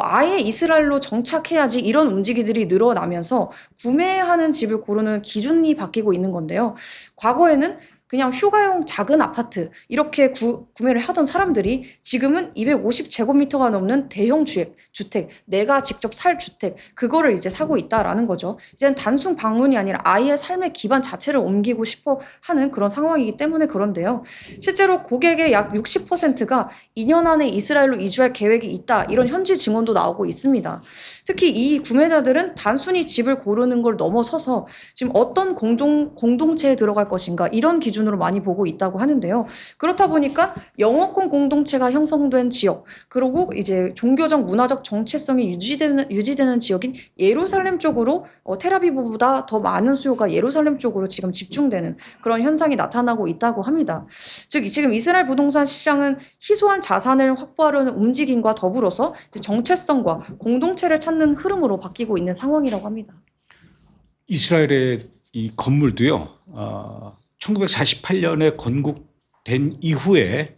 아예 이스라엘로 정착해야지 이런 움직이들이 늘어나면서 구매하는 집을 고르는 기준이 바뀌고 있는 건데요. 과거에는 그냥 휴가용 작은 아파트 이렇게 구매를 하던 사람들이 지금은 250제곱미터가 넘는 대형 주택, 내가 직접 살 주택 그거를 이제 사고 있다라는 거죠. 이제는 단순 방문이 아니라 아예 삶의 기반 자체를 옮기고 싶어 하는 그런 상황이기 때문에 그런데요. 실제로 고객의 약 60%가 2년 안에 이스라엘로 이주할 계획이 있다 이런 현지 증언도 나오고 있습니다. 특히 이 구매자들은 단순히 집을 고르는 걸 넘어서서 지금 어떤 공동체에 들어갈 것인가 이런 기준으로 많이 보고 있다고 하는데요. 그렇다 보니까 영어권 공동체가 형성된 지역, 그리고 이제 종교적 문화적 정체성이 유지되는 지역인 예루살렘 쪽으로 텔아비브보다 더 많은 수요가 예루살렘 쪽으로 지금 집중되는 그런 현상이 나타나고 있다고 합니다. 즉 지금 이스라엘 부동산 시장은 희소한 자산을 확보하려는 움직임과 더불어서 이제 정체성과 공동체를 찾는 흐름으로 바뀌고 있는 상황이라고 합니다. 이스라엘의 이 건물도요. 1948년에 건국된 이후에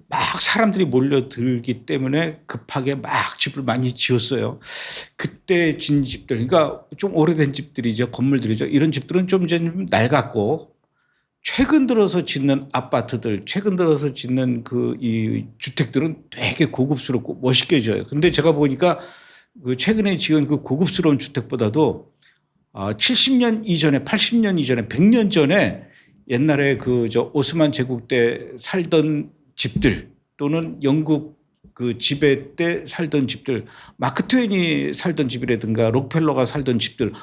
막 사람들이 몰려들기 때문에 급하게 막 집을 많이 지었어요. 그때 진 집들, 그러니까 좀 오래된 집들이죠. 건물들이죠. 이런 집들은 좀 이제 좀 낡았고 최근 들어서 짓는 아파트들, 최근 들어서 짓는 이 주택들은 되게 고급스럽고 멋있게 지어요. 근데 제가 보니까 그 최근에 지은 그 고급스러운 주택보다도 70년 이전에, 80년 이전에, 100년 전에 옛날에 오스만 제국 때 살던 집들 또는 영국 그 지배 때 살던 집들, 마크 트웨인이 살던 집이라든가 록펠러가 살던 집들,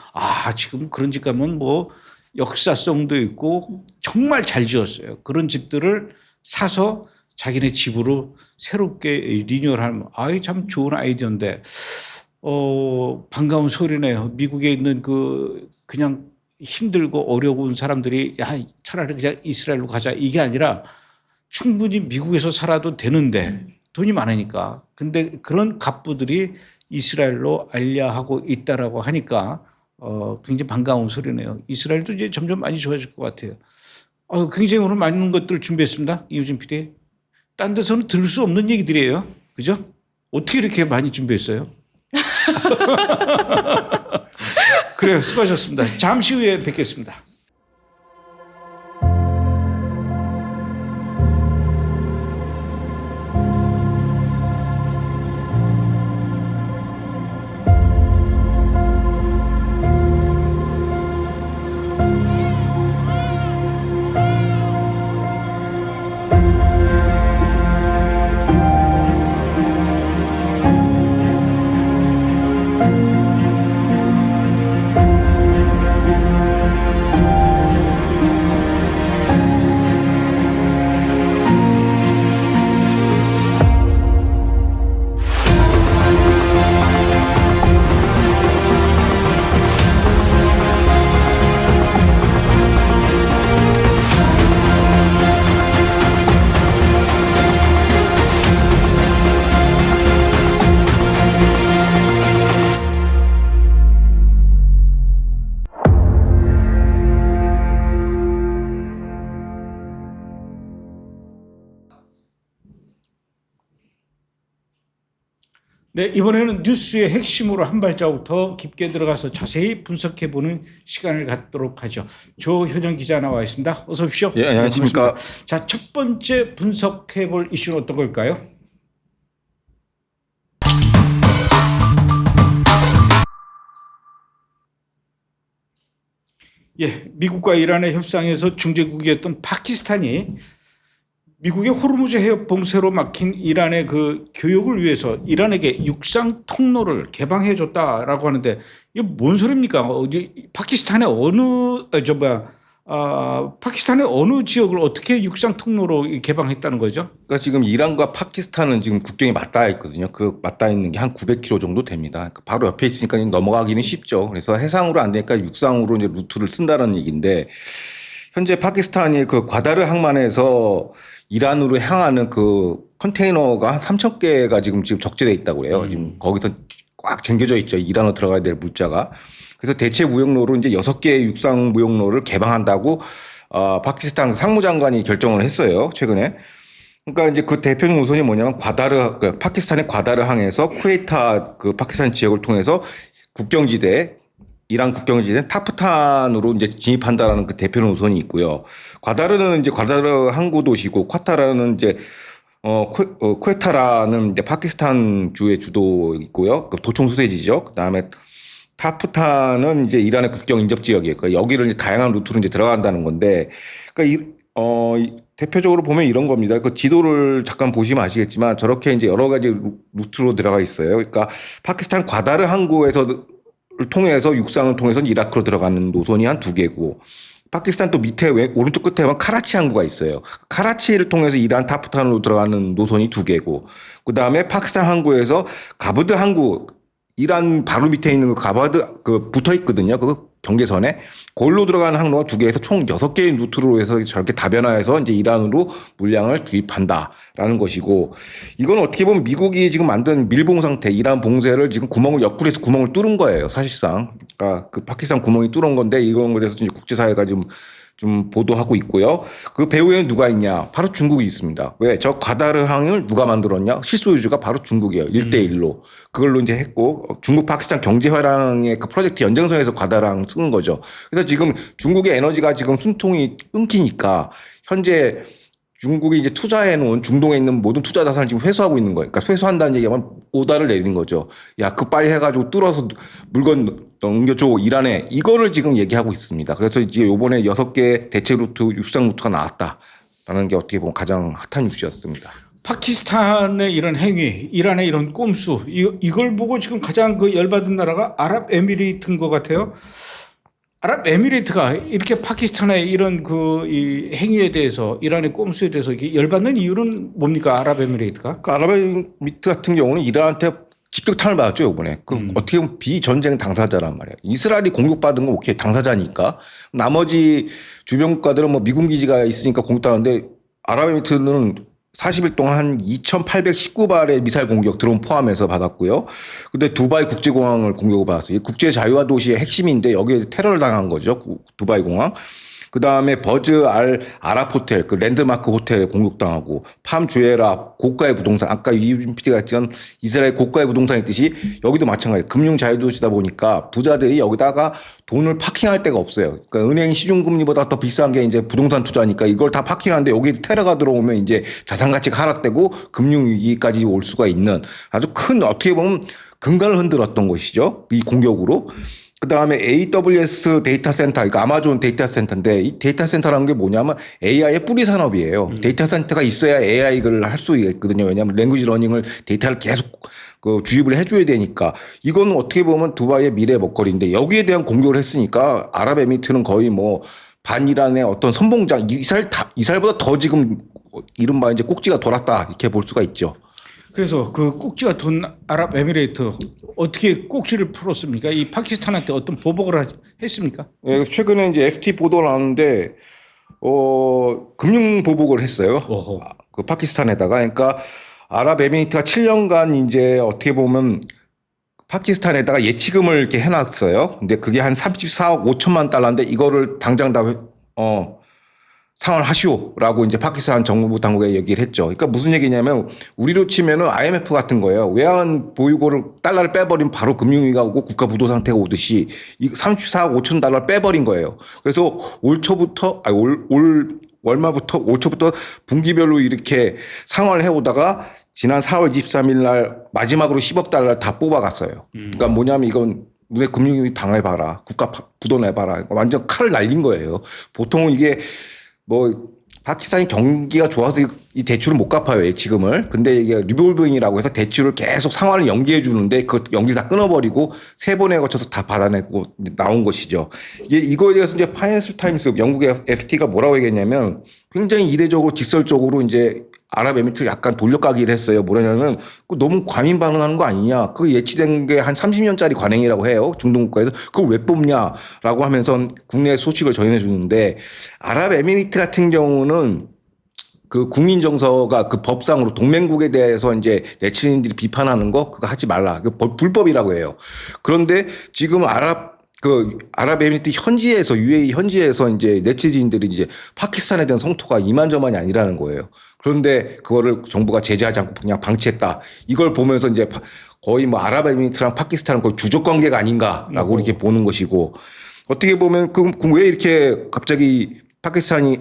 지금 그런 집 가면 뭐 역사성도 있고 정말 잘 지었어요. 그런 집들을 사서 자기네 집으로 새롭게 리뉴얼하면 참 좋은 아이디어인데 반가운 소리네요. 미국에 있는 그냥 힘들고 어려운 사람들이 차라리 그냥 이스라엘로 가자 이게 아니라 충분히 미국에서 살아도 되는데 돈이 많으니까. 근데 그런 갑부들이 이스라엘로 알려하고 있다라고 하니까 굉장히 반가운 소리네요. 이스라엘도 이제 점점 많이 좋아질 것 같아요. 굉장히 오늘 많은 것들을 준비했습니다. 이우진 PD. 딴 데서는 들을 수 없는 얘기들이에요. 그죠? 어떻게 이렇게 많이 준비했어요? 그래요. 수고하셨습니다. 잠시 후에 뵙겠습니다. 네, 이번에는 뉴스의 핵심으로 한 발자국 더 깊게 들어가서 자세히 분석해보는 시간을 갖도록 하죠. 조현정 기자 나와 있습니다. 어서 오십시오. 예, 안녕하십니까. 네, 자, 첫 번째 분석해볼 이슈는 어떤 걸까요? 예, 미국과 이란의 협상에서 중재국이었던 파키스탄이 미국의 호르무즈 해협 봉쇄로 막힌 이란의 그 교역을 위해서 이란에게 육상 통로를 개방해 줬다라고 하는데 이게 뭔 소리입니까? 파키스탄의 파키스탄의 어느 지역을 어떻게 육상 통로로 개방했다는 거죠? 그러니까 지금 이란과 파키스탄은 지금 국경이 맞닿아 있거든요. 그 맞닿아 있는 게 한 900km 정도 됩니다. 그러니까 바로 옆에 있으니까 넘어가기는 쉽죠. 그래서 해상으로 안 되니까 육상으로 이제 루트를 쓴다는 얘기인데 현재 파키스탄이 그 과다르 항만에서 이란으로 향하는 그 컨테이너가 한 3,000개가 지금 적재돼 있다고 해요. 지금 거기서 꽉 잠겨져 있죠. 이란으로 들어가야 될 물자가. 그래서 대체 무역로로 이제 6개의 육상 무역로를 개방한다고 파키스탄 상무장관이 결정을 했어요. 최근에. 그러니까 이제 그 대표 노선이 뭐냐면 그 파키스탄의 과다르 항에서 쿠웨이타 그 파키스탄 지역을 통해서 국경지대 이란 국경지대 타프탄으로 이제 진입한다라는 그 대표 노선이 있고요. 과다르는 이제 과다르 항구 도시고 콰타라는 이제 쿠웨타라는 이제 파키스탄 주의 주도 있고요. 그 도청 수세지죠. 그다음에 타프탄은 이제 이란의 국경 인접 지역이에요. 그러니까 여기를 이제 다양한 루트로 이제 들어간다는 건데, 그러니까 대표적으로 보면 이런 겁니다. 그 지도를 잠깐 보시면 아시겠지만 저렇게 이제 여러 가지 루트로 들어가 있어요. 그러니까 파키스탄 과다르 항구에서 통해서 육상을 통해서 이라크로 들어가는 노선이 한 2개고 파키스탄 또 밑에 오른쪽 끝에 보면 카라치 항구가 있어요. 카라치를 통해서 이란 타프탄으로 들어가는 노선이 2개고 그다음에 파키스탄 항구에서 가브드 항구 이란 바로 밑에 있는 그 가바드 그 붙어 있거든요. 그 경계선에 골로 들어가는 항로가 2개에서 총 6개의 루트로 해서 저렇게 다변화해서 이제 이란으로 물량을 주입한다라는 것이고 이건 어떻게 보면 미국이 지금 만든 밀봉 상태 이란 봉쇄를 지금 옆구리에서 구멍을 뚫은 거예요. 사실상. 그러니까 그 파키스탄 구멍이 뚫은 건데 이런 거에 대해서 이제 국제사회가 좀 보도하고 있고요. 그 배후에는 누가 있냐? 바로 중국이 있습니다. 왜? 저 과다르 항을 누가 만들었냐? 실소유주가 바로 중국이에요. 1대1로. 그걸로 이제 했고, 중국 파키스탄 경제화랑의 그 프로젝트 연장선에서 과다르 항 쓰는 거죠. 그래서 지금 중국의 에너지가 지금 숨통이 끊기니까 현재 중국이 이제 투자해 놓은 중동에 있는 모든 투자 자산을 지금 회수하고 있는 거예요. 그러니까 회수한다는 얘기하면 오다를 내리는 거죠. 야, 그 빨리 해가지고 뚫어서 물건 넘겨줘 이란에 이거를 지금 얘기하고 있습니다. 그래서 이제 요번에 6개 대체 루트 육상 루트가 나왔다라는 게 어떻게 보면 가장 핫한 뉴스였습니다. 파키스탄의 이런 행위, 이란의 이런 꼼수, 이걸 보고 지금 가장 그 열받은 나라가 아랍에미리트인 것 같아요. 아랍에미리트가 이렇게 파키스탄의 이런 이 행위에 대해서 이란의 꼼수에 대해서 이렇게 열받는 이유는 뭡니까? 아랍에미리트가? 그 아랍에미리트 같은 경우는 이란한테 직격탄을 맞았죠 이번에. 어떻게 보면 비전쟁 당사자란 말이에요. 이스라엘이 공격받은 건 오케이 당사자니까. 나머지 주변 국가들은 뭐 미군 기지가 있으니까 공격하는데 아랍에미리트는 40일 동안 한 2,819발의 미사일 공격 드론 포함해서 받았고요. 근데 두바이 국제공항을 공격을 받았어요. 국제 자유화 도시의 핵심인데 여기에 테러를 당한 거죠. 두바이 공항. 그 다음에 버즈 알 아랍 호텔, 그 랜드마크 호텔에 공격당하고 팜 주에라 고가의 부동산, 아까 이유진 PD가 했던 이스라엘 고가의 부동산이 있듯이 여기도 마찬가지예요. 금융 자유도시다 보니까 부자들이 여기다가 돈을 파킹할 데가 없어요. 그러니까 은행 시중금리보다 더 비싼 게 이제 부동산 투자니까 이걸 다 파킹하는데 여기 테러가 들어오면 이제 자산 가치가 하락되고 금융 위기까지 올 수가 있는 아주 큰 어떻게 보면 근간을 흔들었던 것이죠. 이 공격으로. 그 다음에 AWS 데이터 센터, 그러니까 아마존 데이터 센터인데 이 데이터 센터라는 게 뭐냐면 AI의 뿌리 산업이에요. 데이터 센터가 있어야 AI를 할 수 있거든요. 왜냐하면 랭귀지 러닝을 데이터를 계속 그 주입을 해줘야 되니까 이건 어떻게 보면 두바이의 미래 먹거리인데 여기에 대한 공격을 했으니까 아랍에미리트는 거의 뭐 반이란의 어떤 선봉장 이스라엘보다 더 지금 이른바 이제 꼭지가 돌았다 이렇게 볼 수가 있죠. 그래서 그 꼭지가 돈 아랍에미레이트 어떻게 꼭지를 풀었습니까? 이 파키스탄한테 어떤 보복을 했습니까? 네, 최근에 이제 FT 보도가 나왔는데 금융 보복을 했어요. 어허. 그 파키스탄에다가 그러니까 아랍에미리트가 7년간 이제 어떻게 보면 파키스탄에다가 예치금을 이렇게 해놨어요. 근데 그게 한 34억 5천만 달러인데 이거를 당장 다 상환하시오라고 이제 파키스탄 정부 당국에 얘기를 했죠. 그러니까 무슨 얘기냐면 우리로 치면은 IMF 같은 거예요. 외환 보유고를 달러를 빼버리면 바로 금융위기가 오고 국가 부도 상태가 오듯이 이 34억 5천 달러를 빼버린 거예요. 그래서 올 초부터 올 월말부터 올 초부터 분기별로 이렇게 상환을 해오다가 지난 4월 23일 날 마지막으로 10억 달러를 다 뽑아갔어요. 그러니까 뭐냐면 이건 너네 금융위기 당해봐라. 국가 부도 내봐라. 완전 칼을 날린 거예요. 보통은 이게 뭐 파키스탄이 경기가 좋아서 이 대출을 못 갚아요 예치금을. 근데 이게 리볼빙이라고 해서 대출을 계속 상환을 연기해 주는데 그 연기를 다 끊어버리고 3번에 거쳐서 다 받아내고 나온 것이죠. 이거에 대해서 이제 파이낸셜 타임스 영국의 FT가 뭐라고 얘기했냐면 굉장히 이례적으로 직설적으로 이제 아랍에미리트를 약간 돌려까기를 했어요. 뭐냐면 너무 과민 반응하는 거 아니냐. 그 예치된 게 한 30년짜리 관행이라고 해요. 중동 국가에서. 그걸 왜 뽑냐라고 하면서 국내 소식을 전해 주는데 아랍에미리트 같은 경우는 그 국민 정서가 그 법상으로 동맹국에 대해서 이제 네티즌들이 비판하는 거 그거 하지 말라. 그 불법이라고 해요. 그런데 지금 아랍에미리트 현지에서 UAE 현지에서 이제 네티즌들이 이제 파키스탄에 대한 성토가 이만저만이 아니라는 거예요. 그런데 그거를 정부가 제재하지 않고 그냥 방치했다. 이걸 보면서 이제 거의 뭐 아랍에미리트랑 파키스탄은 거의 주적 관계가 아닌가라고 이렇게 보는 것이고 어떻게 보면 왜 이렇게 갑자기 파키스탄이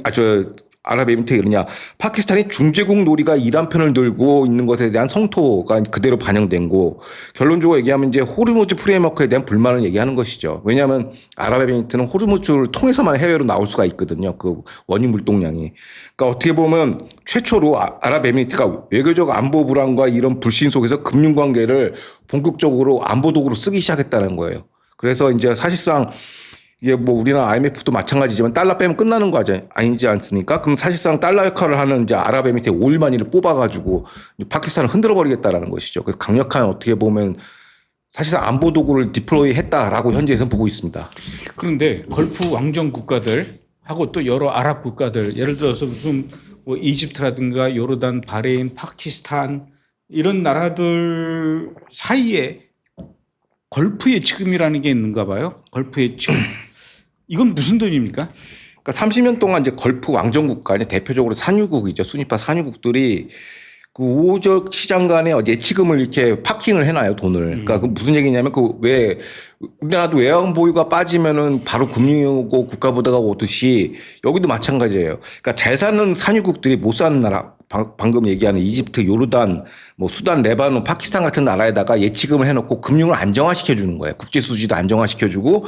아랍에미리트가 이러냐. 파키스탄이 중재국 놀이가 이란 편을 들고 있는 것에 대한 성토가 그대로 반영된 거. 결론적으로 얘기하면 이제 호르무즈 프레임워크에 대한 불만을 얘기하는 것이죠. 왜냐하면 아랍에미리트는 호르무즈를 통해서만 해외로 나올 수가 있거든요. 그 원유 물동량이. 그러니까 어떻게 보면 최초로 아랍에미리트가 외교적 안보 불안과 이런 불신 속에서 금융관계를 본격적으로 안보 도구로 쓰기 시작했다는 거예요. 그래서 이제 사실상 이게 뭐 우리나라 IMF도 마찬가지지만 달러 빼면 끝나는 거 아니지 않습니까? 그럼 사실상 달러 역할을 하는 이제 아랍에미리트의 오일만이를 뽑아가지고 파키스탄을 흔들어 버리겠다는 것이죠. 그래서 강력한 어떻게 보면 사실상 안보 도구를 디플로이 했다라고 현지에서는 보고 있습니다. 그런데 걸프 왕정 국가들하고 또 여러 아랍 국가들 예를 들어서 무슨 뭐 이집트라든가 요르단, 바레인, 파키스탄 이런 나라들 사이에 걸프 예치금이라는 게 있는가 봐요. 걸프 예치금. 이건 무슨 돈입니까? 그러니까 30년 동안 이제 걸프 왕정 국가, 대표적으로 산유국이죠. 순위파 산유국들이 그 우호적 시장 간에 예치금을 이렇게 파킹을 해놔요, 돈을. 그러니까 그 무슨 얘기냐면 우리나라도 외환 보유가 빠지면은 바로 금융이 오고 국가 부도가 오듯이 여기도 마찬가지예요. 그러니까 잘 사는 산유국들이 못 사는 나라, 방금 얘기하는 이집트, 요르단, 뭐 수단, 레바논, 파키스탄 같은 나라에다가 예치금을 해놓고 금융을 안정화시켜 주는 거예요. 국제 수지도 안정화시켜 주고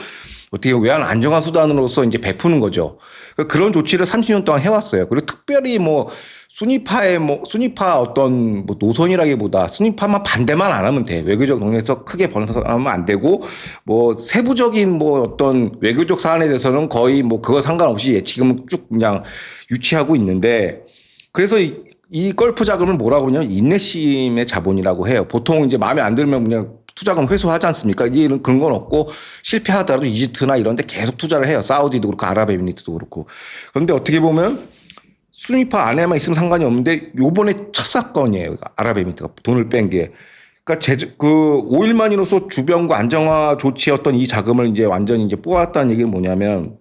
어떻게 외환 안정화 수단으로서 이제 베푸는 거죠. 그런 조치를 30년 동안 해왔어요. 그리고 특별히 뭐 순위파 어떤 뭐 노선이라기보다 순위파만 반대만 안 하면 돼. 외교적 논의에서 크게 번성하면 안 되고 뭐 세부적인 뭐 어떤 외교적 사안에 대해서는 거의 뭐 그거 상관없이 예치금을 쭉 그냥 유치하고 있는데 그래서 이 걸프 자금을 뭐라고 하냐면 인내심의 자본이라고 해요. 보통 이제 마음에 안 들면 그냥 투자금 회수하지 않습니까? 이런 그런 건 없고 실패하더라도 이집트나 이런 데 계속 투자를 해요. 사우디도 그렇고 아랍에미리트도 그렇고. 그런데 어떻게 보면 순위파 안에만 있으면 상관이 없는데 요번에 첫 사건이에요. 아랍에미리트가 돈을 뺀 게. 그러니까 오일만으로서 주변과 안정화 조치였던 이 자금을 이제 완전히 이제 뽑았다는 얘기는 뭐냐면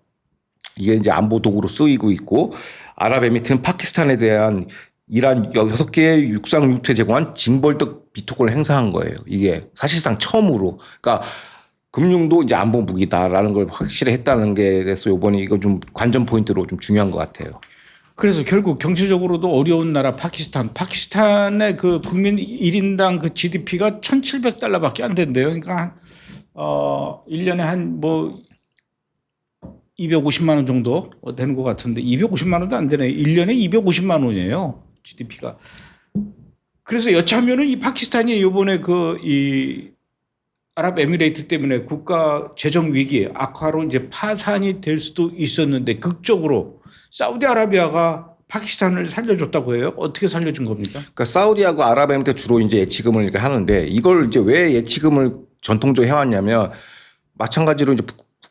이게 이제 안보 도구로 쓰이고 있고 아랍에미리트는 파키스탄에 대한 이란 6개의 육상 유태 제공한 징벌적 비토권을 행사한 거예요. 이게 사실상 처음으로. 그러니까 금융도 이제 안보 무기다라는 걸 확실히 했다는 게 돼서 이번에 이거 좀 관전 포인트로 좀 중요한 것 같아요. 그래서 결국 경제적으로도 어려운 나라 파키스탄의 그 국민 1인당 그 GDP가 1,700달러밖에 안 된대요. 그러니까 1년에 한 뭐 250만 원 정도 되는 것 같은데 250만 원도 안 되네. 1년에 250만 원이에요. GDP가. 그래서 여차하면은 이 파키스탄이 이번에 이 아랍에미레이트 때문에 국가 재정 위기 악화로 이제 파산이 될 수도 있었는데 극적으로 사우디아라비아가 파키스탄을 살려줬다고 해요. 어떻게 살려준 겁니까? 그러니까 사우디하고 아랍에미리트 주로 이제 예치금을 이렇게 하는데 이걸 이제 왜 예치금을 전통적으로 해왔냐면 마찬가지로 이제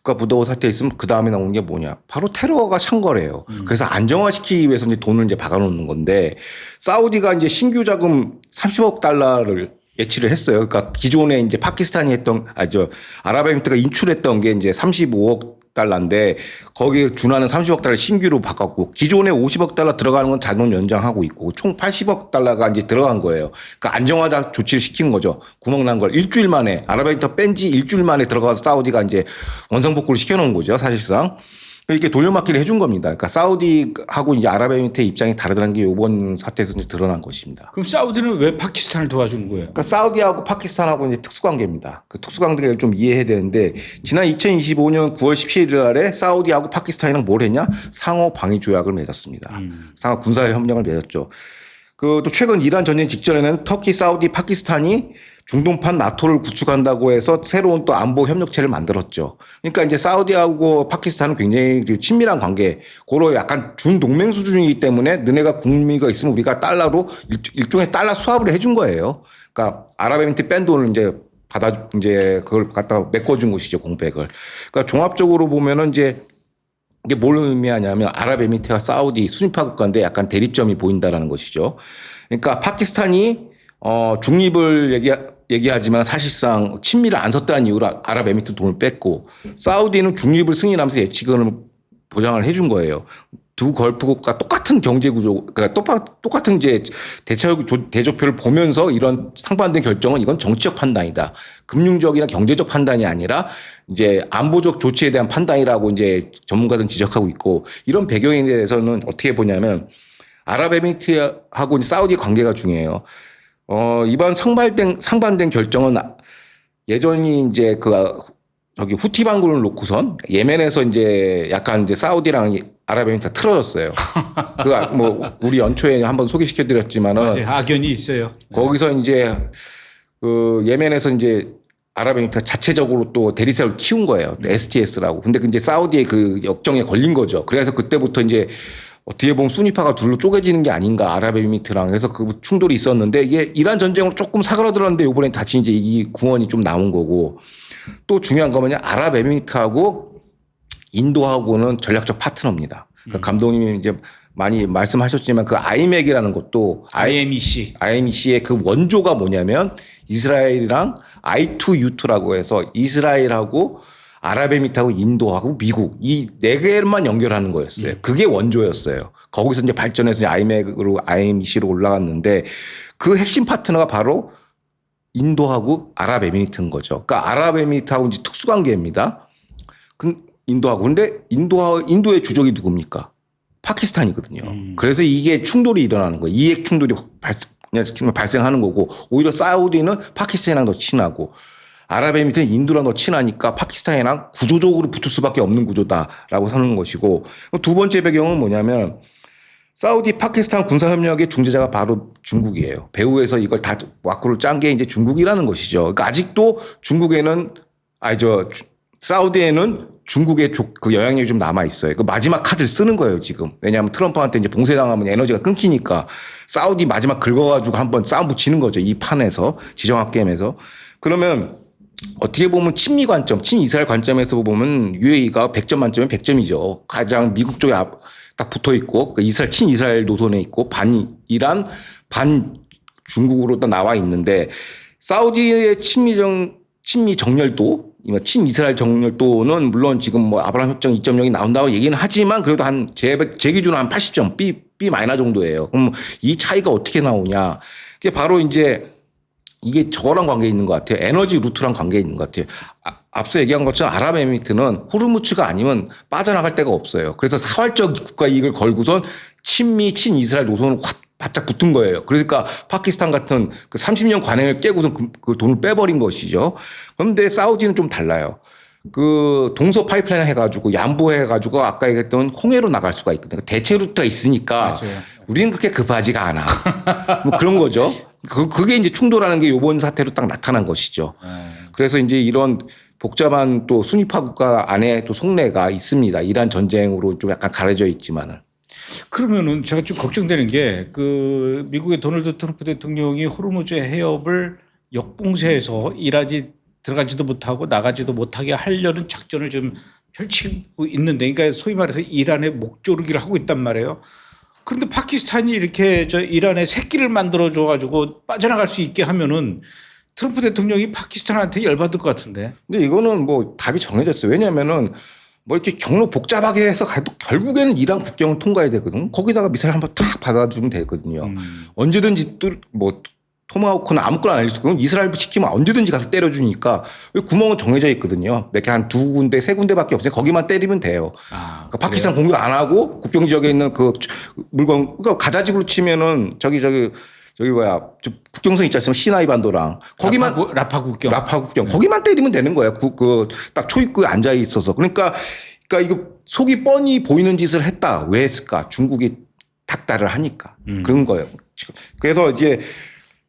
국가 부도 사태에 있으면 그 다음에 나오는 게 뭐냐? 바로 테러가 찬 거래요. 그래서 안정화시키기 위해서 이제 돈을 이제 박아놓는 건데 사우디가 이제 신규 자금 30억 달러를 예치를 했어요. 그러니까 기존에 이제 파키스탄이 했던 아랍에미리트가 인출했던 게 이제 35억 달러인데 거기에 준하는 30억 달러 신규로 바꿨고 기존에 50억 달러 들어가는 건 자동 연장하고 있고 총 80억 달러가 이제 들어간 거예요. 그러니까 안정화자 조치를 시킨 거죠. 구멍 난 걸 일주일 만에 아랍에미리트 뺀 지 일주일 만에 들어가서 사우디가 이제 원상복구를 시켜놓은 거죠. 사실상. 이렇게 돌려막기를 해준 겁니다. 그러니까 사우디하고 이제 아랍에미리트의 입장이 다르다는 게 이번 사태에서 이제 드러난 것입니다. 그럼 사우디는 왜 파키스탄을 도와주는 거예요? 그러니까 사우디하고 파키스탄하고 이제 특수관계입니다. 그 특수관계를 좀 이해해야 되는데 지난 2025년 9월 17일 날에 사우디하고 파키스탄이랑 뭘 했냐? 상호 방위 조약을 맺었습니다. 상호 군사 협력을 맺었죠. 그 또 최근 이란 전쟁 직전에는 터키, 사우디, 파키스탄이 중동판 나토를 구축한다고 해서 새로운 또 안보 협력체를 만들었죠. 그러니까 이제 사우디하고 파키스탄은 굉장히 친밀한 관계, 고로 약간 준동맹 수준이기 때문에 너네가 국미가 있으면 우리가 달러로 일종의 달러 수합을 해준 거예요. 그러니까 아랍에미리트 뺀 돈을 이제 이제 그걸 갖다가 메꿔준 것이죠, 공백을. 그러니까 종합적으로 보면은 이제 이게 뭘 의미하냐면 아랍에미리트와 사우디 순위파 국가인데 약간 대립점이 보인다라는 것이죠. 그러니까 파키스탄이 중립을 얘기하지만 사실상 친미를 안 섰다는 이유로 아랍에미리트 돈을 뺐고 사우디는 중립을 승인하면서 예치권을 보장을 해준 거예요. 두 걸프 국가 똑같은 경제 구조, 그러니까 똑같은 이제 대조표를 보면서 이런 상반된 결정은 이건 정치적 판단이다. 금융적이나 경제적 판단이 아니라 이제 안보적 조치에 대한 판단이라고 이제 전문가들은 지적하고 있고 이런 배경에 대해서는 어떻게 보냐면 아랍에미리트하고 이제 사우디 관계가 중요해요. 이번 상반된 결정은 예전이 이제 저기 후티 반군을 놓고선 예멘에서 이제 약간 이제 사우디랑 아랍에미리트가 틀어졌어요. 뭐 우리 연초에 한번 소개시켜 드렸지만은 맞아요. 악연이 있어요. 거기서 이제 그 예멘에서 이제 아랍에미리트가 자체적으로 또 대리석을 키운 거예요. STS라고. 근데 이제 사우디의 그 역정에 걸린 거죠. 그래서 그때부터 이제 어떻게 보면 순위파가 둘로 쪼개지는 게 아닌가 아랍에미리트랑 해서 그 충돌이 있었는데 이게 이란 전쟁으로 조금 사그라들었는데 이번에 다시 이제 이 구원이 좀 나온 거고 또 중요한 거는 아랍에미리트하고 인도하고는 전략적 파트너입니다. 그러니까 감독님이 이제 많이 말씀하셨지만 그 아이맥이라는 것도 IMEC의 그 원조가 뭐냐면 이스라엘이랑 I2U2라고 해서 이스라엘하고 아랍에미리트하고 인도하고 미국 이 네 개만 연결하는 거였어요. 그게 원조였어요. 거기서 이제 발전해서 이제 아이맥으로 IMEC로 올라갔는데 그 핵심 파트너가 바로 인도하고 아랍에미리트인 거죠. 그러니까 아랍에미리트하고 이제 특수관계입니다. 인도하고. 근데 인도의 주적이 누굽니까? 파키스탄이거든요. 그래서 이게 충돌이 일어나는 거예요. 이익 충돌이 발생하는 거고 오히려 사우디는 파키스탄이랑 더 친하고 아랍에미리트는 인도랑 더 친하니까 파키스탄이랑 구조적으로 붙을 수밖에 없는 구조다라고 하는 것이고 두 번째 배경은 뭐냐면 사우디 파키스탄 군사협력의 중재자가 바로 중국이에요. 배후에서 이걸 다 와꾸를 짠 게 이제 중국이라는 것이죠. 그러니까 아직도 사우디에는 중국의 그 영향력이 좀 남아 있어요. 그 마지막 카드를 쓰는 거예요, 지금. 왜냐하면 트럼프한테 이제 봉쇄당하면 에너지가 끊기니까 사우디 마지막 긁어가지고 한번 싸움 붙이는 거죠. 이 판에서 지정학 게임에서. 그러면 어떻게 보면 친미 관점, 친이스라엘 관점에서 보면 UAE가 100점 만점에 100점이죠. 가장 미국 쪽에 딱 붙어 있고 친이스라엘 노선에 있고 반이란 반 중국으로 또 나와 있는데 사우디의 친미 정렬도 친이스라엘 정렬도는 물론 지금 뭐 아브라함 협정 2.0이 나온다고 얘기는 하지만 그래도 제 기준으로 한 80점 B 마이너 정도예요. 그럼 이 차이가 어떻게 나오냐? 그게 바로 이제 이게 저거랑 관계 있는 것 같아요. 에너지 루트랑 관계 있는 것 같아요. 앞서 얘기한 것처럼 아랍에미리트는 호르무츠가 아니면 빠져나갈 데가 없어요. 그래서 사활적 국가 이익을 걸고선 친이스라엘 노선을 바짝 붙은 거예요. 그러니까 파키스탄 같은 그 30년 관행을 깨고서 그 돈을 빼버린 것이죠. 그런데 사우디는 좀 달라요. 그 동서 파이프라인 해가지고 양보해가지고 아까 얘기했던 홍해로 나갈 수가 있거든요. 대체 루트가 있으니까 맞아요. 우리는 그렇게 급하지가 않아. 뭐 그런 거죠. 그게 이제 충돌하는 게 이번 사태로 딱 나타난 것이죠. 그래서 이제 이런 복잡한 또 순위파 국가 안에 또 속내가 있습니다. 이란 전쟁으로 좀 약간 가려져 있지만은. 그러면은 제가 좀 걱정되는 게 그 미국의 도널드 트럼프 대통령이 호르무즈 해협을 역봉쇄해서 이란이 들어가지도 못하고 나가지도 못하게 하려는 작전을 좀 펼치고 있는데, 그러니까 소위 말해서 이란의 목조르기를 하고 있단 말이에요. 그런데 파키스탄이 이렇게 이란의 새끼를 만들어줘가지고 빠져나갈 수 있게 하면은 트럼프 대통령이 파키스탄한테 열받을 것 같은데. 근데 이거는 뭐 답이 정해졌어요. 왜냐면은 뭐 이렇게 경로 복잡하게 해서 가도 결국에는 이란 국경을 통과해야 되거든. 거기다가 미사일 한번 탁 받아주면 되거든요. 언제든지 또 뭐 토마호크는 아무거나 날릴 수 있고 이스라엘 시키면 언제든지 가서 때려주니까 구멍은 정해져 있거든요. 몇 개 한 두 군데 세 군데밖에 없어요. 거기만 때리면 돼요. 그러니까 파키스탄 공격 안 하고 국경 지역에 있는 그 물건 그러니까 가자지구로 치면은 저기 뭐야 국경선 있지 않습니까? 시나이 반도랑 거기만 라파 국경 거기만 때리면 되는 거예요. 그 딱 초입구에 앉아 있어서 그러니까 이거 속이 뻔히 보이는 짓을 했다. 왜 했을까? 중국이 닥달을 하니까 그런 거예요. 그래서 이제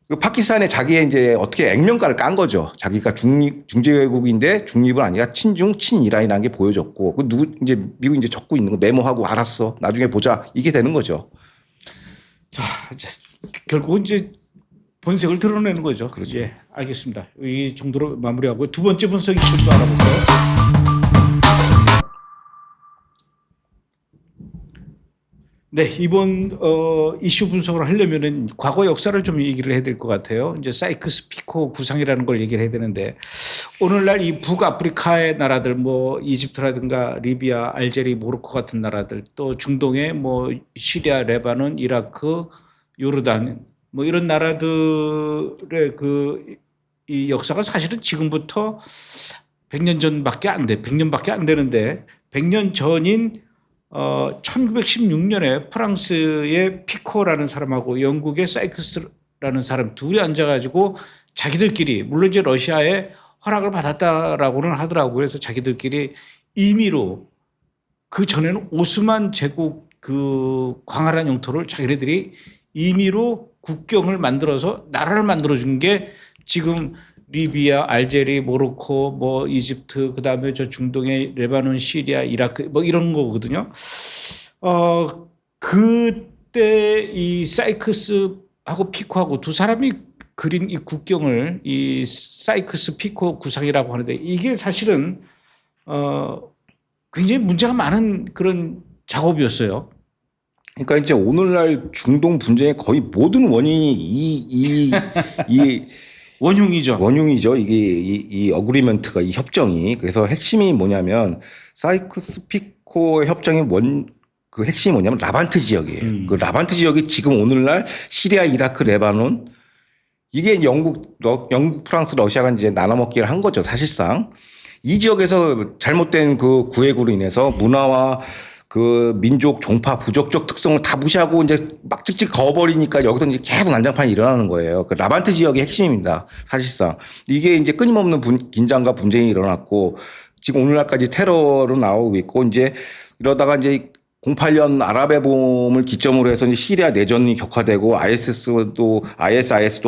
그 파키스탄에 자기의 이제 어떻게 액면가를 깐 거죠. 자기가 중재외국인데 중립은 아니라 친중 친이란이라는 게 보여졌고 그 이제 미국 이제 적고 있는 거 메모하고 알았어. 나중에 보자. 이게 되는 거죠. 자, 결국은 이제 본색을 드러내는 거죠. 그렇죠. 예, 알겠습니다. 이 정도로 마무리하고 두 번째 분석 이슈도 알아볼까요? 네, 이번 이슈 분석을 하려면은 과거 역사를 좀 얘기를 해야 될 것 같아요. 이제 사이크스 피코 구상이라는 걸 얘기를 해야 되는데 오늘날 이 북아프리카의 나라들 뭐 이집트라든가 리비아, 알제리, 모로코 같은 나라들 또 중동의 뭐 시리아, 레바논, 이라크, 요르단 뭐 이런 나라들의 이 역사가 사실은 지금부터 100년 전밖에 안 돼. 100년밖에 안 되는데 100년 전인 1916년에 프랑스의 피코라는 사람하고 영국의 사이크스라는 사람 둘이 앉아가지고 자기들끼리 물론 이제 러시아의 허락을 받았다라고는 하더라고요. 그래서 자기들끼리 임의로 그 전에는 오스만 제국 그 광활한 영토를 자기네들이 임의로 국경을 만들어서 나라를 만들어준 게 지금 리비아, 알제리, 모로코, 뭐 이집트, 그다음에 저 중동의 레바논, 시리아, 이라크 뭐 이런 거거든요. 그때 이 사이크스하고 피코하고 두 사람이 그린 이 국경을 이 사이크스 피코 구상이라고 하는데 이게 사실은 굉장히 문제가 많은 그런 작업이었어요. 그러니까 이제 오늘날 중동 분쟁의 거의 모든 원인이 이 원흉이죠. 이게 이 어그리먼트가 이 협정이 그래서 핵심이 뭐냐면 사이크스 피코의 협정의 그 핵심이 뭐냐면 라반트 지역이에요. 그 라반트 지역이 지금 오늘날 시리아, 이라크, 레바논 이게 영국, 프랑스, 러시아가 이제 나눠먹기를 한 거죠. 사실상 이 지역에서 잘못된 그 구획으로 인해서 문화와 그 민족, 종파, 부족적 특성을 다 무시하고 이제 막 찍찍 거버리니까 여기서 이제 계속 난장판이 일어나는 거예요. 그 라반트 지역의 핵심입니다. 사실상. 이게 이제 끊임없는 긴장과 분쟁이 일어났고 지금 오늘날까지 테러로 나오고 있고 이제 이러다가 이제 08년 아랍의 봄을 기점으로 해서 이제 시리아 내전이 격화되고 ISIS도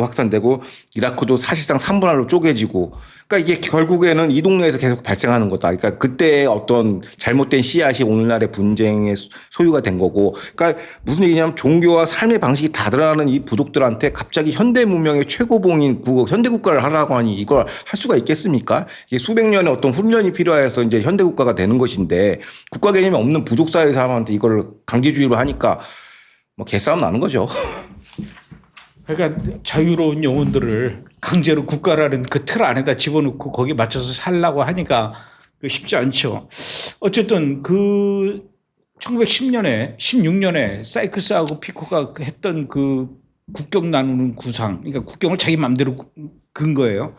확산되고 이라크도 사실상 3분할로 쪼개지고 그러니까 이게 결국에는 이 동네에서 계속 발생하는 거다. 그러니까 그때의 어떤 잘못된 씨앗이 오늘날의 분쟁의 소유가 된 거고 그러니까 무슨 얘기냐면 종교와 삶의 방식이 다 드러나는 이 부족들한테 갑자기 현대 문명의 최고봉인 현대 국가를 하라고 하니 이걸 할 수가 있겠습니까? 이게 수백 년의 어떤 훈련이 필요해서 이제 현대 국가가 되는 것인데 국가 개념이 없는 부족 사회 사람한테 이걸 강제주의로 하니까 뭐 개싸움 나는 거죠. 그러니까 자유로운 영혼들을 강제로 국가라는 그 틀 안에다 집어넣고 거기에 맞춰서 살라고 하니까 쉽지 않죠. 어쨌든 그 1910년에 16년에 사이크스하고 피코가 했던 그 국경 나누는 구상, 그러니까 국경을 자기 마음대로 근 거예요.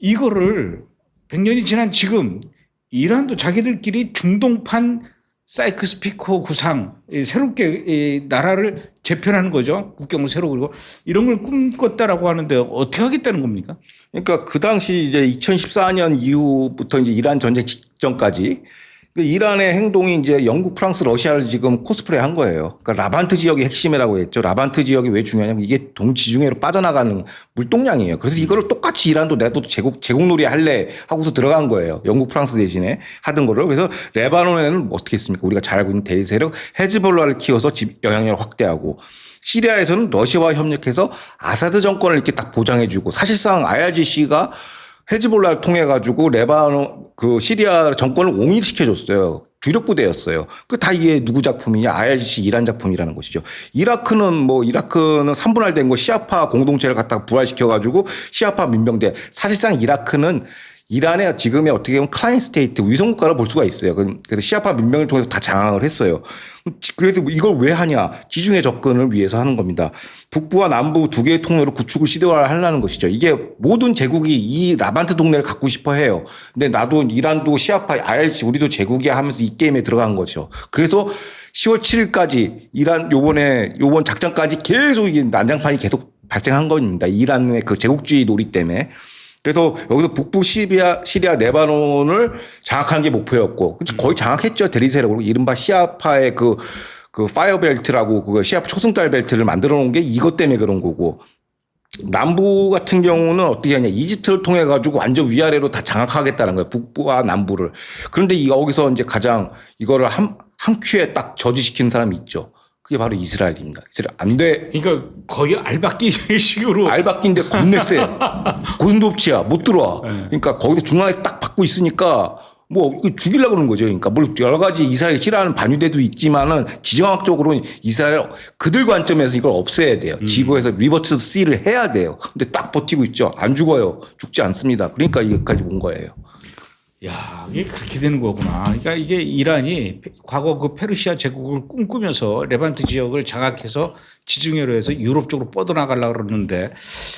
이거를 100년이 지난 지금 이란도 자기들끼리 중동판 사이크스 피코 구상 새롭게 나라를 재편하는 거죠. 국경을 새로 그리고 이런 걸 꿈꿨다라고 하는데 어떻게 하겠다는 겁니까? 그러니까 그 당시 이제 2014년 이후부터 이제 이란 전쟁 직전까지 이란의 행동이 이제 영국, 프랑스, 러시아를 지금 코스프레 한 거예요. 그러니까 라반트 지역이 핵심이라고 했죠. 라반트 지역이 왜 중요하냐면 이게 동지중해로 빠져나가는 물동량이에요. 그래서 이거를 똑같이 이란도 내가 또 제국놀이 할래 하고서 들어간 거예요. 영국, 프랑스 대신에 하던 거를. 그래서 레바논에는 어떻게 했습니까? 우리가 잘 알고 있는 대리 세력 헤즈볼라를 키워서 영향력을 확대하고 시리아에서는 러시아와 협력해서 아사드 정권을 이렇게 딱 보장해주고 사실상 IRGC가 헤즈볼라를 통해 가지고 레바논 그 시리아 정권을 옹일시켜 줬어요. 주력 부대였어요. 그 다 이게 누구 작품이냐? IRGC 이란 작품이라는 것이죠. 이라크는 3분할된 거 시아파 공동체를 갖다가 부활시켜가지고 시아파 민병대. 사실상 이라크는 이란의 지금의 어떻게 보면 클라인 스테이트 위성국가를 볼 수가 있어요. 그래서 시아파 민병을 통해서 다 장악을 했어요. 그래서 이걸 왜 하냐? 지중해 접근을 위해서 하는 겁니다. 북부와 남부 두 개의 통로로 구축을 시도하려는 것이죠. 이게 모든 제국이 이 라반트 동네를 갖고 싶어 해요. 근데 나도 이란도 시아파 IRGC 우리도 제국이야 하면서 이 게임에 들어간 거죠. 그래서 10월 7일까지 요번 작전까지 계속 이게 난장판이 계속 발생한 겁니다. 이란의 그 제국주의 놀이 때문에. 그래서 여기서 북부 시리아, 레바논을 장악하는 게 목표였고, 거의 장악했죠. 대리세력으로. 이른바 시아파의 그 파이어 벨트라고 그 시아파 초승달 벨트를 만들어 놓은 게 이것 때문에 그런 거고, 남부 같은 경우는 어떻게 하냐. 이집트를 통해 가지고 완전 위아래로 다 장악하겠다는 거예요. 북부와 남부를. 그런데 여기서 이제 가장 이거를 한 큐에 딱 저지시킨 사람이 있죠. 그게 바로 이스라엘입니다. 이스라엘 안 돼. 그러니까 거의 알박기 식으로. 알박기인데 겁내 세. 고슴도치야. 못 들어와. 네. 그러니까 거기서 중앙에 딱 받고 있으니까 뭐 죽이려고 그러는 거죠. 그러니까 물론 여러 가지 이스라엘 싫어하는 반유대도 있지만은 지정학적으로 이스라엘 그들 관점에서 이걸 없애야 돼요. 지구에서 리버트 C를 해야 돼요. 근데 딱 버티고 있죠. 안 죽어요. 죽지 않습니다. 그러니까 여기까지 온 거예요. 야, 이게 그렇게 되는 거구나. 그러니까 이게 이란이 과거 그 페르시아 제국을 꿈꾸면서 레반트 지역을 장악해서 지중해로 해서 유럽 쪽으로 뻗어나가려고 그러는데,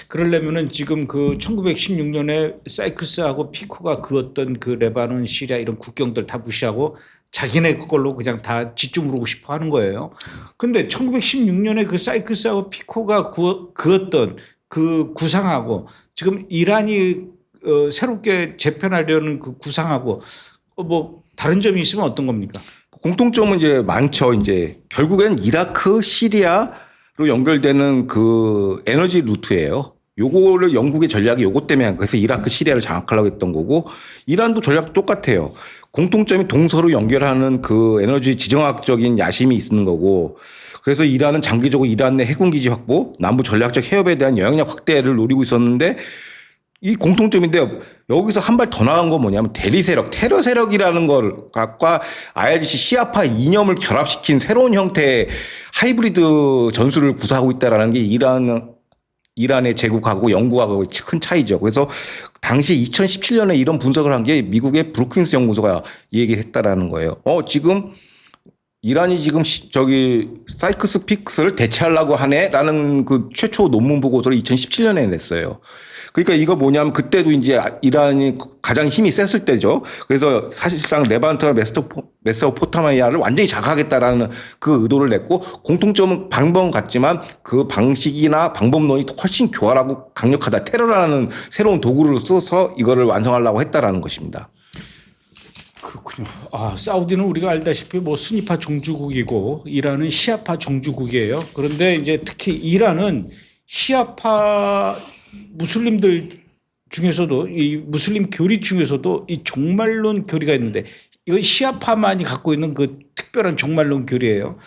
그러려면은 지금 그 1916년에 사이크스하고 피코가 그었던 그 레바논, 시리아 이런 국경들 다 무시하고 자기네 걸로 그냥 다 짓주무르고 싶어 하는 거예요. 근데 1916년에 그 사이크스하고 피코가 그었던 그 구상하고 지금 이란이 새롭게 재편하려는 그 구상하고 뭐 다른 점이 있으면 어떤 겁니까? 공통점은 이제 많죠. 이제 결국엔 이라크, 시리아로 연결되는 그 에너지 루트예요. 요거를 영국의 전략이 요거 때문에 한 거예요. 그래서 이라크, 시리아를 장악하려고 했던 거고, 이란도 전략도 똑같아요. 공통점이 동서로 연결하는 그 에너지 지정학적인 야심이 있는 거고, 그래서 이란은 장기적으로 이란 내 해군 기지 확보, 남부 전략적 해협에 대한 영향력 확대를 노리고 있었는데, 이 공통점인데 여기서 한 발 더 나간 건 뭐냐면 대리 세력, 테러 세력이라는 것과 IRGC 시아파 이념을 결합시킨 새로운 형태의 하이브리드 전술을 구사하고 있다라는 게 이란의 제국하고 영국하고 큰 차이죠. 그래서 당시 2017년에 이런 분석을 한 게 미국의 브루킹스 연구소가 이 얘기를 했다라는 거예요. 지금 이란이 지금 사이크스 피크스를 대체하려고 하네라는 그 최초 논문 보고서를 2017년에 냈어요. 그러니까 이거 뭐냐면 그때도 이제 이란이 가장 힘이 셌을 때죠. 그래서 사실상 레반트와 메소포타미아를 완전히 장악하겠다라는 그 의도를 냈고, 공통점은 방법은 같지만 그 방식이나 방법론이 훨씬 교활하고 강력하다. 테러라는 새로운 도구를 써서 이거를 완성하려고 했다라는 것입니다. 그렇군요. 사우디는 우리가 알다시피 뭐 순위파 종주국이고 이란은 시아파 종주국이에요. 그런데 이제 특히 이란은 시아파 무슬림들 중에서도 이 무슬림 교리 중에서도 이 종말론 교리가 있는데, 이건 시아파만이 갖고 있는 그 특별한 종말론 교리예요.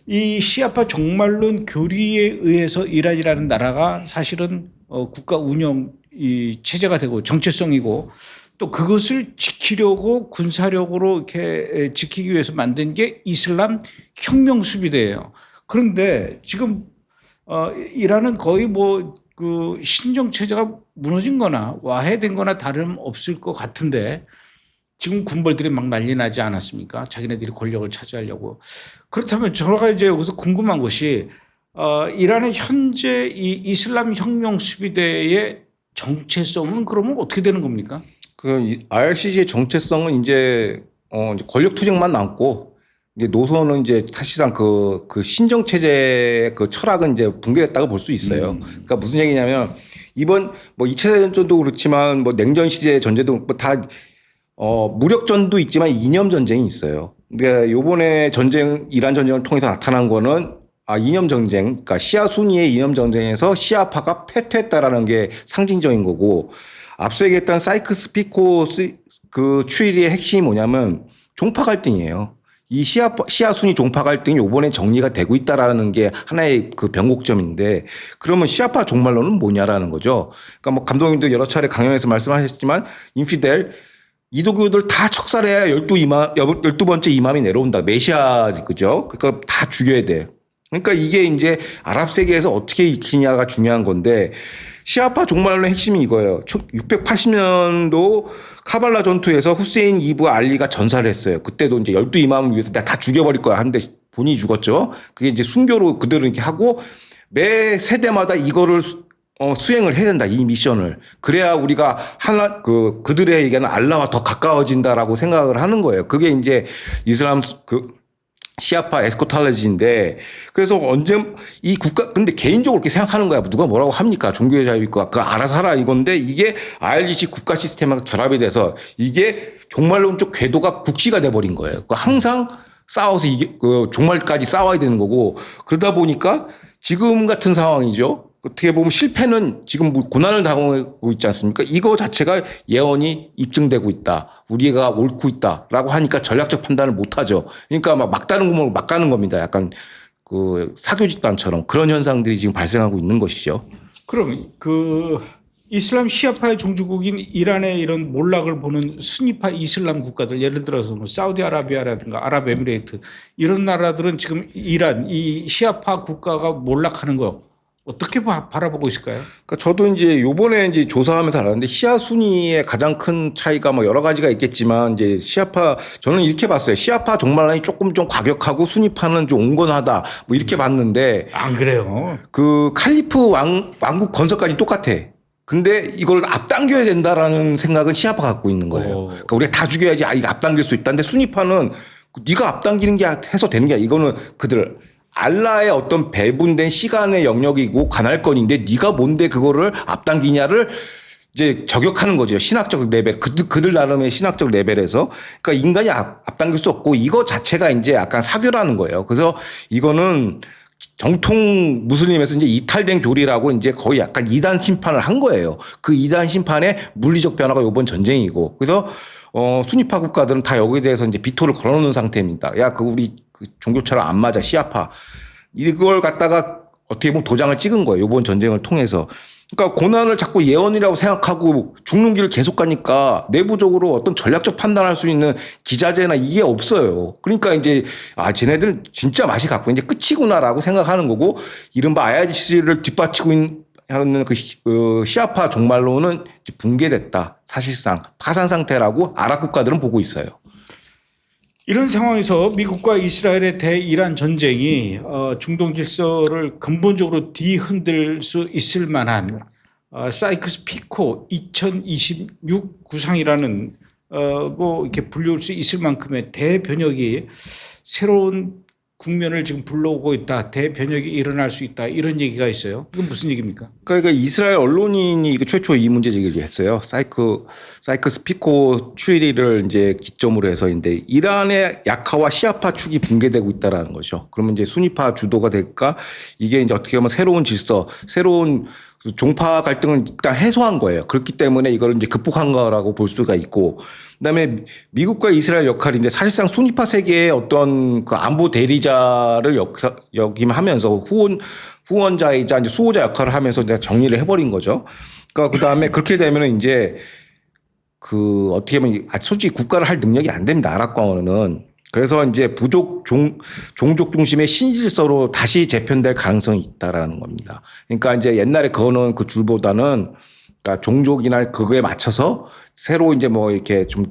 이 시아파 종말론 교리에 의해서 이란이라는 나라가 사실은 국가 운영 이 체제가 되고 정체성이고, 또 그것을 지키려고 군사력으로 이렇게 지키기 위해서 만든 게 이슬람 혁명 수비대예요. 그런데 지금 이란은 거의 뭐 그 신정 체제가 무너진 거나 와해된 거나 다름없을 것 같은데, 지금 군벌들이 막 난리 나지 않았습니까? 자기네들이 권력을 차지하려고. 그렇다면 저가 이제 여기서 궁금한 것이 이란의 현재 이 이슬람 혁명 수비대의 정체성은 그러면 어떻게 되는 겁니까? 그 IRCC의 정체성은 이제 권력 투쟁만 남고, 이제 노선은 이제 사실상 그 신정 체제의 그 철학은 이제 붕괴됐다고 볼 수 있어요. 그러니까 무슨 얘기냐면, 이번 뭐 2차 대전도 그렇지만 뭐 냉전 시대 전제도 뭐 다 무력전도 있지만 이념 전쟁이 있어요. 그러니까 요번에 이란 전쟁을 통해서 나타난 거는 이념 전쟁, 그러니까 시아 순위의 이념 전쟁에서 시아파가 패퇴했다라는 게 상징적인 거고, 앞서 얘기했던 사이크스 피코 그 추이리의 핵심이 뭐냐면 종파 갈등이에요. 이 시아 순위 종파 갈등이 요번에 정리가 되고 있다라는 게 하나의 그 변곡점인데, 그러면 시아파 종말론은 뭐냐라는 거죠. 그러니까 뭐 감독님도 여러 차례 강연에서 말씀하셨지만 인피델 이도교들 다 척살해야 12번째 이맘이 내려온다. 메시아, 그죠? 그러니까 다 죽여야 돼. 그러니까 이게 이제 아랍 세계에서 어떻게 익히냐가 중요한 건데, 시아파 종말론의 핵심이 이거예요. 680년도 카발라 전투에서 후세인 이브 알리가 전사를 했어요. 그때도 이제 12이맘을 위해서 내가 다 죽여버릴 거야 하는데 본인이 죽었죠. 그게 이제 순교로 그대로 이렇게 하고 매 세대마다 이거를 수행을 해야 된다. 이 미션을. 그래야 우리가 그들의 얘기는 알라와 더 가까워진다라고 생각을 하는 거예요. 그게 이제 이슬람 시아파 에스코탈레지인데, 그래서 이 국가, 근데 개인적으로 그렇게 생각하는 거야. 누가 뭐라고 합니까? 종교의 자유 있고, 그거 알아서 하라 이건데, 이게 IRGC 국가 시스템하고 결합이 돼서, 이게 종말론적 궤도가 국시가 돼버린 거예요. 항상 싸워서 종말까지 싸워야 되는 거고, 그러다 보니까 지금 같은 상황이죠. 어떻게 보면 실패는 지금 고난을 당하고 있지 않습니까? 이거 자체가 예언이 입증되고 있다. 우리가 옳고 있다라고 하니까 전략적 판단을 못 하죠. 그러니까 막 다른 구멍을 막 가는 겁니다. 약간 사교 집단처럼 그런 현상들이 지금 발생하고 있는 것이죠. 그럼 이슬람 시아파의 종주국인 이란의 이런 몰락을 보는 순위파 이슬람 국가들, 예를 들어서 뭐 사우디아라비아라든가 아랍에미레이트 이런 나라들은 지금 이란 이 시아파 국가가 몰락하는 거 어떻게 바라보고 있을까요? 그러니까 저도 이제 요번에 이제 조사하면서 알았는데, 시아 순위의 가장 큰 차이가 뭐 여러 가지가 있겠지만, 이제 시아파, 저는 이렇게 봤어요. 시아파 종말론이 조금 좀 과격하고 순위파는 좀 온건하다. 뭐 이렇게 봤는데. 안 그래요. 칼리프 왕국 건설까지 똑같아. 근데 이걸 앞당겨야 된다라는 생각은 시아파가 갖고 있는 거예요. 그러니까 우리가 다 죽여야지 이거 앞당길 수 있다. 근데 순위파는 네가 앞당기는 게 해서 되는 게 아니라 이거는 그들 알라의 어떤 배분된 시간의 영역이고 관할권인데 네가 뭔데 그거를 앞당기냐를 이제 저격하는 거죠. 신학적 레벨, 그들 나름의 신학적 레벨에서. 그러니까 인간이 앞당길 수 없고 이거 자체가 이제 약간 사교라는 거예요. 그래서 이거는 정통 무슬림에서 이제 이탈된 교리라고 이제 거의 약간 이단 심판을 한 거예요. 그 이단 심판의 물리적 변화가 이번 전쟁이고. 그래서 순위파 국가들은 다 여기에 대해서 이제 비토를 걸어놓는 상태입니다. 야, 우리 종교처럼 안 맞아, 시아파. 이걸 갖다가 어떻게 보면 도장을 찍은 거예요. 이번 전쟁을 통해서. 그러니까 고난을 자꾸 예언이라고 생각하고 죽는 길을 계속 가니까 내부적으로 어떤 전략적 판단할 수 있는 기자재나 이게 없어요. 그러니까 이제 쟤네들은 진짜 맛이 갖고 이제 끝이구나라고 생각하는 거고, 이른바 IRGC를 뒷받치고 있는 시아파 종말론은 붕괴됐다. 사실상 파산 상태라고 아랍 국가들은 보고 있어요. 이런 상황에서 미국과 이스라엘의 대이란 전쟁이 중동 질서를 근본적으로 뒤흔들 수 있을 만한 사이크스 피코 2026 구상이라는 이렇게 불리울 수 있을 만큼의 대변혁이 새로운 국면을 지금 불러오고 있다. 대변혁이 일어날 수 있다. 이런 얘기가 있어요. 이건 무슨 얘기입니까? 그러니까 이스라엘 언론인이 최초 이 문제 제기를 했어요. 사이크스 피코 추이를 이제 기점으로 해서인데, 이란의 약화와 시아파 축이 붕괴되고 있다라는 거죠. 그러면 이제 순위파 주도가 될까? 이게 이제 어떻게 보면 새로운 질서, 새로운 종파 갈등을 일단 해소한 거예요. 그렇기 때문에 이걸 이제 극복한 거라고 볼 수가 있고, 그다음에 미국과 이스라엘 역할인데, 사실상 순위파 세계의 어떤 안보 대리자를 역임하면서 후원자이자 이제 수호자 역할을 하면서 이제 정리를 해버린 거죠. 그러니까 그다음에 그렇게 되면은 이제 어떻게 보면 솔직히 국가를 할 능력이 안 됩니다. 아랍과는. 그래서 이제 종족 중심의 신질서로 다시 재편될 가능성이 있다라는 겁니다. 그러니까 이제 옛날에 그거는 그 줄보다는, 그러니까 종족이나 그거에 맞춰서 새로 이제 뭐 이렇게 좀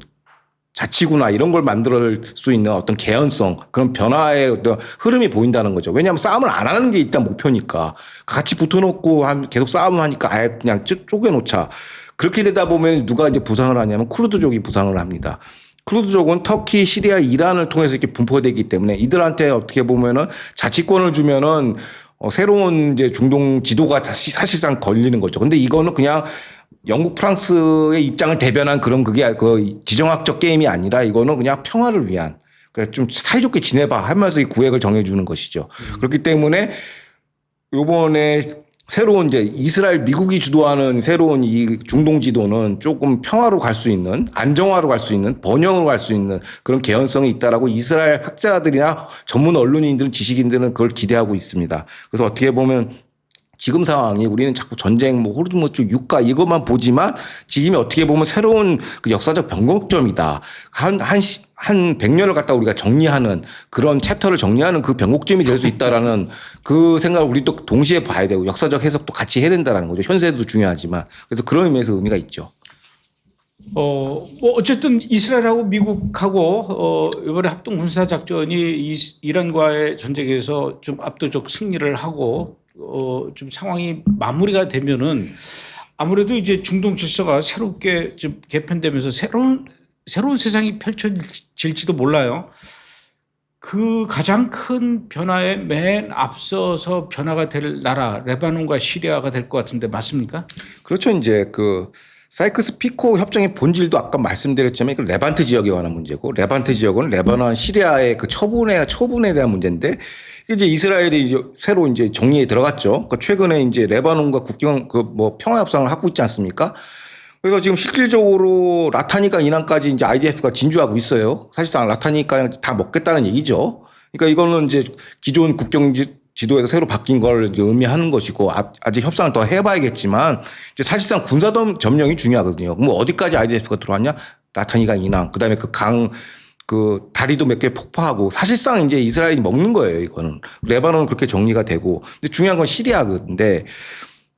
자치구나 이런 걸 만들 수 있는 어떤 개연성, 그런 변화의 어떤 흐름이 보인다는 거죠. 왜냐하면 싸움을 안 하는 게 일단 목표니까. 같이 붙어놓고 계속 싸움을 하니까 아예 그냥 쪼개놓자. 그렇게 되다 보면 누가 이제 부상을 하냐면 쿠르드족이 부상을 합니다. 쿠르드족은 터키, 시리아, 이란을 통해서 이렇게 분포되기 때문에 이들한테 어떻게 보면은 자치권을 주면은 새로운 이제 중동 지도가 사실상 걸리는 거죠. 근데 이거는 그냥 영국, 프랑스의 입장을 대변한 그게 지정학적 게임이 아니라 이거는 그냥 평화를 위한, 그러니까 좀 사이좋게 지내봐 하면서 이 구획을 정해주는 것이죠. 그렇기 때문에 요번에 새로운 이제 이스라엘, 미국이 주도하는 새로운 이 중동 지도는 조금 평화로 갈 수 있는, 안정화로 갈 수 있는, 번영으로 갈 수 있는 그런 개연성이 있다라고 이스라엘 학자들이나 전문 언론인들은, 지식인들은 그걸 기대하고 있습니다. 그래서 어떻게 보면 지금 상황이 우리는 자꾸 전쟁, 뭐 호르무즈 유가 이것만 보지만 지금이 어떻게 보면 새로운 그 역사적 변곡점이다. 한 100년을 갖다 우리가 정리하는 그런 챕터를 정리하는 그 변곡점이 될 수 있다라는 그 생각을 우리 또 동시에 봐야 되고 역사적 해석도 같이 해야 된다라는 거죠. 현세도 중요하지만. 그래서 그런 의미에서 의미가 있죠. 뭐 어쨌든 이스라엘하고 미국하고 이번에 합동 군사 작전이 이란과의 전쟁에서 좀 압도적 승리를 하고 좀 상황이 마무리가 되면은 아무래도 이제 중동 질서가 새롭게 좀 개편되면서 새로운 세상이 펼쳐질지도 몰라요. 그 가장 큰 변화에 맨 앞서서 변화가 될 나라 레바논과 시리아가 될 것 같은데 맞습니까? 그렇죠. 이제 그 사이크스 피코 협정의 본질도 아까 말씀드렸지만 그 레반트 지역에 관한 문제고 레반트 지역은 레바논 시리아의 그 처분에 대한 문제인데 이제 이스라엘이 이제 새로 이제 정리에 들어갔죠. 그러니까 최근에 이제 레바논과 국경 그 뭐 평화 협상을 하고 있지 않습니까? 그래서 지금 실질적으로 라타니까 이란까지 이제 IDF가 진주하고 있어요. 사실상 라타니까 다 먹겠다는 얘기죠. 그러니까 이거는 이제 기존 국경 지도에서 새로 바뀐 걸 의미하는 것이고 아직 협상을 더 해봐야겠지만 이제 사실상 군사 점령이 중요하거든요. 그럼 어디까지 IDF가 들어왔냐? 라타니가 이란, 그다음에 그 다리도 몇 개 폭파하고 사실상 이제 이스라엘이 먹는 거예요. 이거는 레바논은 그렇게 정리가 되고 근데 중요한 건 시리아인데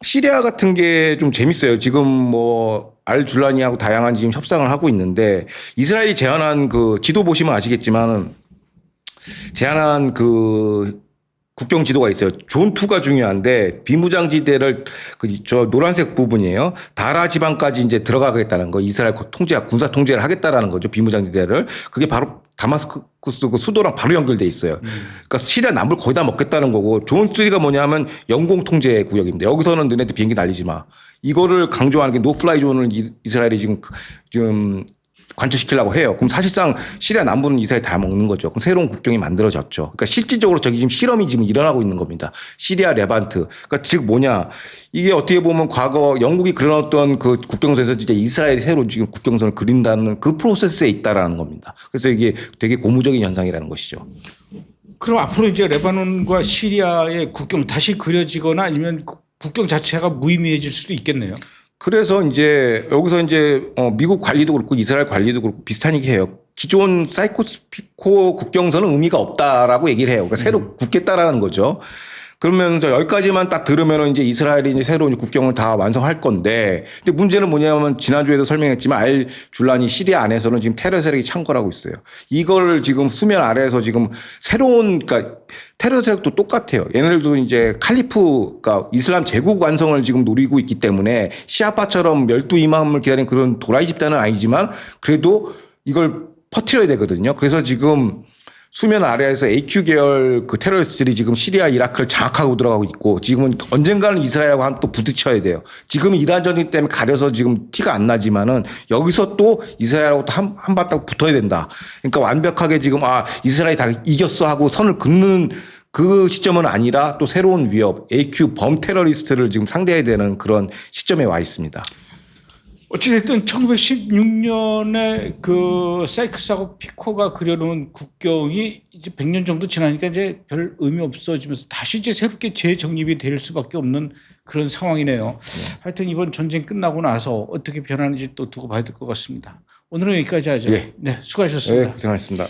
시리아 같은 게 좀 재밌어요. 지금 뭐 알줄라니하고 다양한 지금 협상을 하고 있는데 이스라엘이 제안한 그 지도 보시면 아시겠지만 제안한 그 국경 지도가 있어요. 존2가 중요한데 비무장지대를 저 노란색 부분이에요. 다라 지방까지 이제 들어가겠다는 거. 이스라엘 군사 통제를 하겠다라는 거죠. 비무장지대를. 그게 바로 다마스커스 그 수도랑 바로 연결돼 있어요. 그러니까 시리아 남부를 거의 다 먹겠다는 거고 존3가 뭐냐면 영공 통제 구역입니다. 여기서는 너네들 비행기 날리지 마. 이거를 강조하는 게 노플라이 존을 이스라엘이 지금 관철시키려고 해요. 그럼 사실상 시리아 남부는 이스라엘 다 먹는 거죠. 그럼 새로운 국경이 만들어졌죠. 그러니까 실질적으로 저기 지금 실험이 지금 일어나고 있는 겁니다. 시리아 레반트. 그러니까 즉 뭐냐. 이게 어떻게 보면 과거 영국이 그려놨던 그 국경선에서 이제 이스라엘이 새로 지금 국경선을 그린다는 그 프로세스에 있다라는 겁니다. 그래서 이게 되게 고무적인 현상이라는 것이죠. 그럼 앞으로 이제 레바논과 시리아의 국경 다시 그려지거나 아니면 국경 자체가 무의미해질 수도 있겠네요. 그래서 이제 여기서 이제 미국 관리도 그렇고 이스라엘 관리도 그렇고 비슷한 얘기 해요. 기존 사이코피코 국경선은 의미가 없다라고 얘기를 해요. 그러니까 새로 굳겠다라는 거죠. 그러면서 여기까지만 딱 들으면 이제 이스라엘이 이제 새로운 국경을 다 완성할 건데, 근데 문제는 뭐냐면 지난주에도 설명했지만 알 줄란이 시리아 안에서는 지금 테러 세력이 창궐하고 있어요. 이걸 지금 수면 아래에서 지금 새로운 그러니까 테러 세력도 똑같아요. 얘네들도 이제 칼리프, 그러니까 이슬람 제국 완성을 지금 노리고 있기 때문에 시아파처럼 12이맘을 기다린 그런 도라이 집단은 아니지만 그래도 이걸 퍼뜨려야 되거든요. 그래서 지금 수면 아래에서 AQ 계열 그 테러리스트들이 지금 시리아, 이라크를 장악하고 들어가고 있고 지금은 언젠가는 이스라엘하고 또 부딪혀야 돼요. 지금 이란 전쟁 때문에 가려서 지금 티가 안 나지만은 여기서 또 이스라엘하고 또 한바탕 붙어야 된다. 그러니까 완벽하게 지금 이스라엘이 다 이겼어 하고 선을 긋는 그 시점은 아니라 또 새로운 위협, AQ 범 테러리스트를 지금 상대해야 되는 그런 시점에 와 있습니다. 어찌됐든 1916년에 그 사이크스하고 피코가 그려놓은 국경이 이제 100년 정도 지나니까 이제 별 의미 없어지면서 다시 이제 새롭게 재정립이 될 수밖에 없는 그런 상황이네요. 하여튼 이번 전쟁 끝나고 나서 어떻게 변하는지 또 두고 봐야 될 것 같습니다. 오늘은 여기까지 하죠. 예. 네, 수고하셨습니다. 네, 고생하셨습니다.